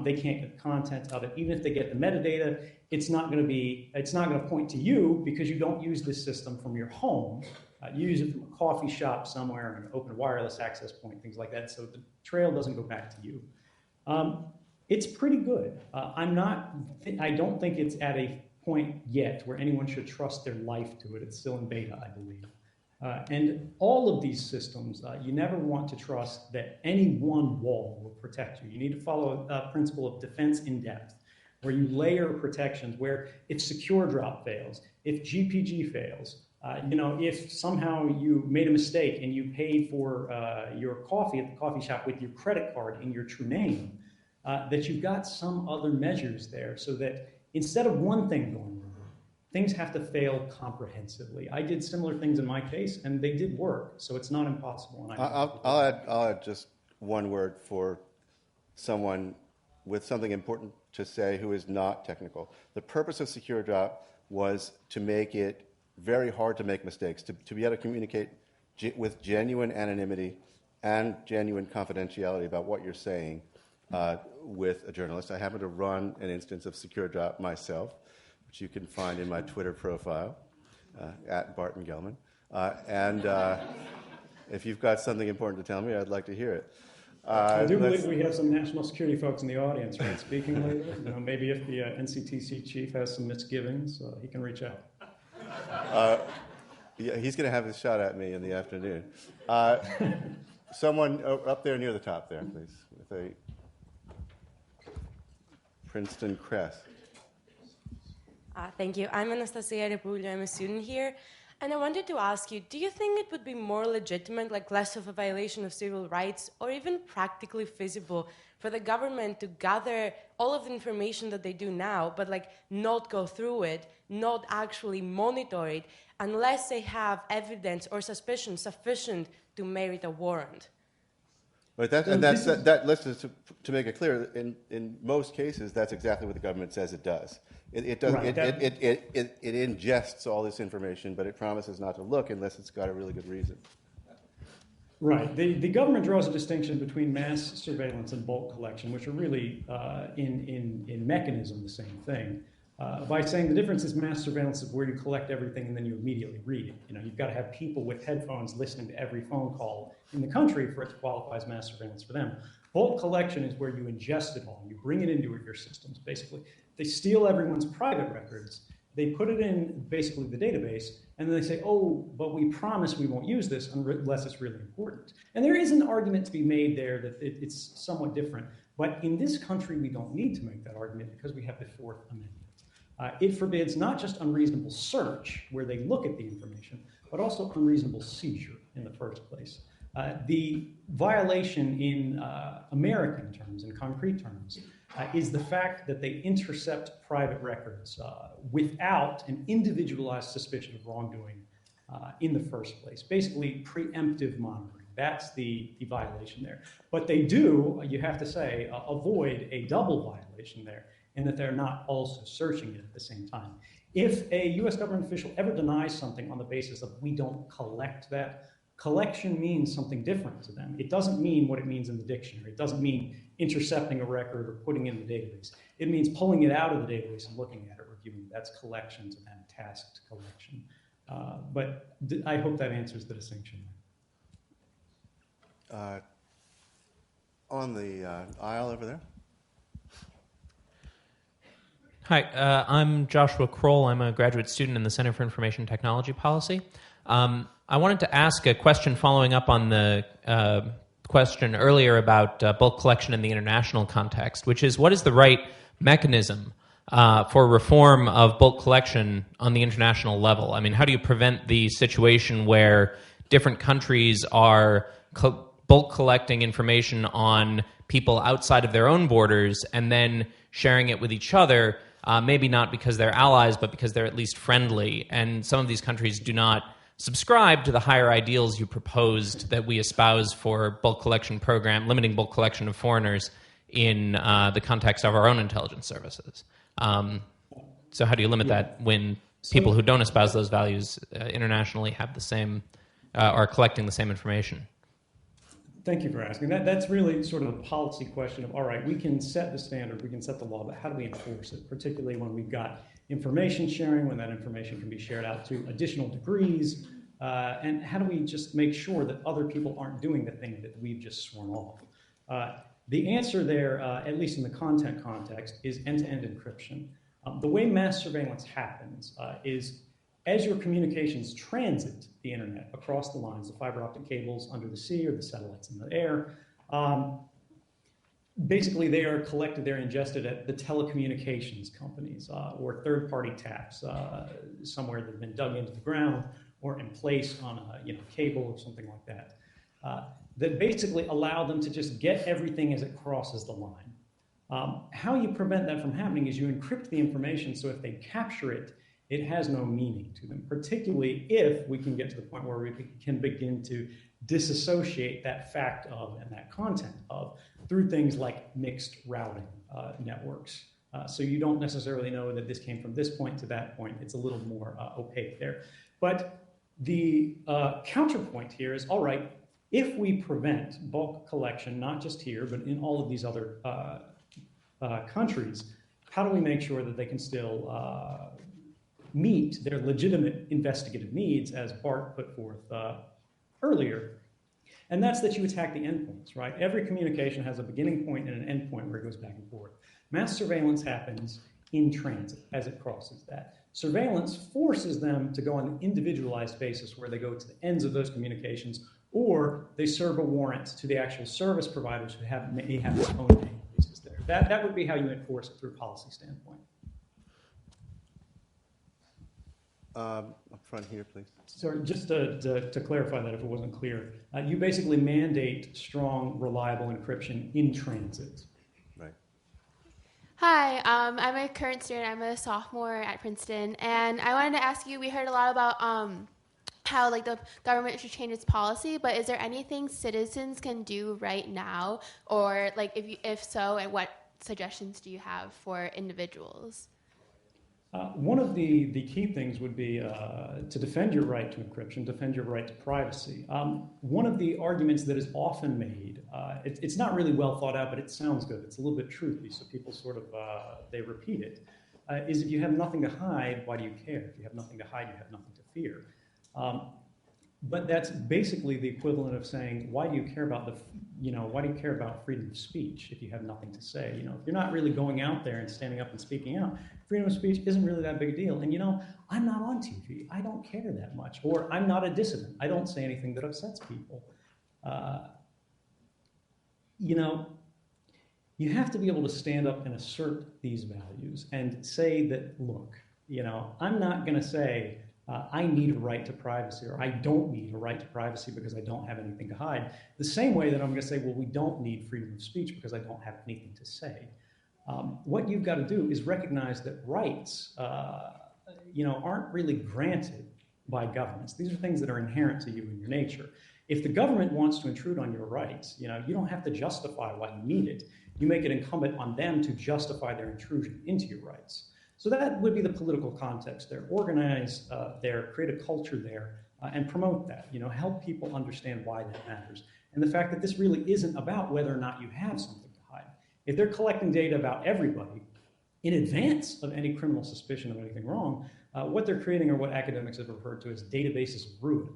they can't get the content of it. Even if they get the metadata, it's not going to point to you because you don't use this system from your home. You use it from a coffee shop somewhere, an open wireless access point, things like that, so the trail doesn't go back to you. It's pretty good. I don't think it's at a point yet where anyone should trust their life to it. It's still in beta, I believe. And all of these systems, you never want to trust that any one wall will protect you. You need to follow a principle of defense in depth, where you layer protections, where if Secure Drop fails, if GPG fails, you know, if somehow you made a mistake and you paid for your coffee at the coffee shop with your credit card in your true name, that you've got some other measures there so that instead of one thing going wrong, things have to fail comprehensively. I did similar things in my case, and they did work, so it's not impossible. And I'll add just one word for someone with something important to say who is not technical. The purpose of Secure Drop was to make it very hard to make mistakes, to be able to communicate with genuine anonymity and genuine confidentiality about what you're saying with a journalist. I happen to run an instance of Secure Drop myself, which you can find in my Twitter profile, at Bart and Gellman. And if you've got something important to tell me, I'd like to hear it. I do believe we have some national security folks in the audience, right, speaking later. You know, maybe if the NCTC chief has some misgivings, he can reach out. Yeah, he's going to have his shot at me in the afternoon. Someone up there near the top there, please, with a Princeton crest. Thank you. I'm Anastasia Repulio. I'm a student here. And I wanted to ask you, do you think it would be more legitimate, like less of a violation of civil rights, or even practically feasible for the government to gather all of the information that they do now, but like not go through it, not actually monitor it, unless they have evidence or suspicion sufficient to merit a warrant? But to make it clear, in most cases, that's exactly what the government says it does. It ingests all this information, but it promises not to look unless it's got a really good reason. Right. The government draws a distinction between mass surveillance and bulk collection, which are really, in mechanism, the same thing. By saying the difference is mass surveillance is where you collect everything and then you immediately read it. You know, you've got to have people with headphones listening to every phone call in the country for it to qualify as mass surveillance for them. Bulk collection is where you ingest it all. You bring it into your systems, basically. They steal everyone's private records. They put it in, basically, the database, and then they say, oh, but we promise we won't use this unless it's really important. And there is an argument to be made there that it's somewhat different. But in this country, we don't need to make that argument because we have the Fourth Amendment. It forbids not just unreasonable search, where they look at the information, but also unreasonable seizure in the first place. The violation in American terms, in concrete terms, is the fact that they intercept private records without an individualized suspicion of wrongdoing in the first place. Basically, preemptive monitoring. That's the violation there. But they do, you have to say, avoid a double violation there, in that they're not also searching it at the same time. If a U.S. government official ever denies something on the basis of we don't collect that, collection means something different to them. It doesn't mean what it means in the dictionary. It doesn't mean intercepting a record or putting it in the database. It means pulling it out of the database and looking at it, reviewing it. That's collection to them, tasked collection. But I hope that answers the distinction. On the aisle over there. Hi, I'm Joshua Kroll. I'm a graduate student in the Center for Information Technology Policy. I wanted to ask a question following up on the question earlier about bulk collection in the international context, which is, what is the right mechanism for reform of bulk collection on the international level? I mean, how do you prevent the situation where different countries are bulk collecting information on people outside of their own borders and then sharing it with each other, maybe not because they're allies, but because they're at least friendly? And some of these countries do not subscribe to the higher ideals you proposed that we espouse for bulk collection program, limiting bulk collection of foreigners in the context of our own intelligence services. So how do you limit that when people who don't espouse those values internationally have the same, are collecting the same information? Thank you for asking. That's really sort of a policy question of, all right, we can set the standard, we can set the law, but how do we enforce it, particularly when we've got information sharing, when that information can be shared out to additional degrees, and how do we just make sure that other people aren't doing the thing that we've just sworn off? The answer there, at least in the content context, is end-to-end encryption. The way mass surveillance happens is as your communications transit the internet across the lines, the fiber optic cables under the sea or the satellites in the air, basically they are collected, they're ingested at the telecommunications companies or third-party taps somewhere that have been dug into the ground or in place on a cable or something like that, that basically allow them to just get everything as it crosses the line. How you prevent that from happening is you encrypt the information so if they capture it, it has no meaning to them, particularly if we can get to the point where we can begin to disassociate that fact of and that content of through things like mixed routing networks. So you don't necessarily know that this came from this point to that point. It's a little more opaque there. But the counterpoint here is, all right, if we prevent bulk collection, not just here, but in all of these other countries, how do we make sure that they can still meet their legitimate investigative needs, as Bart put forth earlier? And that's that you attack the endpoints, right? Every communication has a beginning point and an end point where it goes back and forth. Mass surveillance happens in transit as it crosses that. Surveillance forces them to go on an individualized basis where they go to the ends of those communications, or they serve a warrant to the actual service providers who may have their own databases there. That would be how you enforce it through a policy standpoint. Up front here, please. So just to clarify that if it wasn't clear, you basically mandate strong, reliable encryption in transit. Right. Hi, I'm a current student. I'm a sophomore at Princeton, and I wanted to ask you, we heard a lot about how the government should change its policy, but is there anything citizens can do right now, or if so, and what suggestions do you have for individuals? One of the key things would be to defend your right to encryption, defend your right to privacy. One of the arguments that is often made, it's not really well thought out, but it sounds good. It's a little bit truthy, so people sort of, they repeat it, is if you have nothing to hide, why do you care? If you have nothing to hide, you have nothing to fear. But that's basically the equivalent of saying, why do you care about why do you care about freedom of speech if you have nothing to say? If you're not really going out there and standing up and speaking out, freedom of speech isn't really that big a deal. And I'm not on TV. I don't care that much. Or I'm not a dissident. I don't say anything that upsets people. You have to be able to stand up and assert these values and say that, look, I'm not going to say, I need a right to privacy, or I don't need a right to privacy because I don't have anything to hide. The same way that I'm going to say, well, we don't need freedom of speech because I don't have anything to say. What you've got to do is recognize that rights, aren't really granted by governments. These are things that are inherent to you in your nature. If the government wants to intrude on your rights, you don't have to justify why you need it. You make it incumbent on them to justify their intrusion into your rights. So that would be the political context there. Organize there, create a culture there, and promote that. Help people understand why that matters. And the fact that this really isn't about whether or not you have something to hide. If they're collecting data about everybody in advance of any criminal suspicion of anything wrong, What they're creating are what academics have referred to as databases of ruin.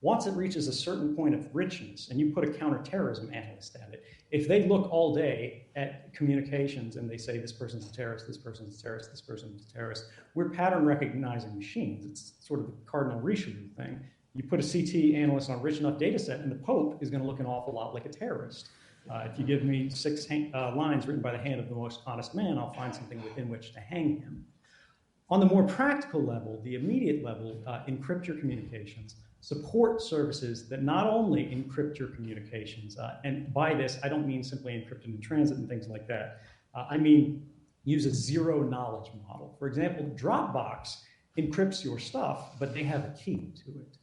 Once it reaches a certain point of richness, and you put a counterterrorism analyst at it, if they look all day at communications and they say this person's a terrorist, this person's a terrorist, this person's a terrorist, we're pattern recognizing machines. It's sort of the Cardinal Richelieu thing. You put a CT analyst on a rich enough data set, and the Pope is going to look an awful lot like a terrorist. If you give me 6 lines written by the hand of the most honest man, I'll find something within which to hang him. On the more practical level, the immediate level, encrypt your communications. Support services that not only encrypt your communications, and by this, I don't mean simply encrypted in transit and things like that. I mean, use a zero knowledge model. For example, Dropbox encrypts your stuff, but they have a key to it.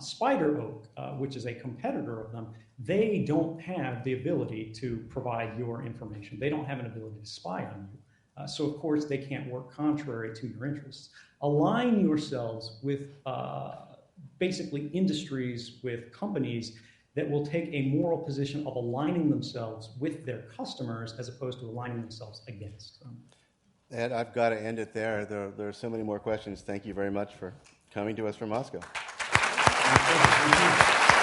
Spider Oak, which is a competitor of them, they don't have the ability to provide your information. They don't have an ability to spy on you. So of course, they can't work contrary to your interests. Align yourselves with basically industries, with companies that will take a moral position of aligning themselves with their customers as opposed to aligning themselves against them. Ed, I've got to end it there. There are so many more questions. Thank you very much for coming to us from Moscow. Thank you.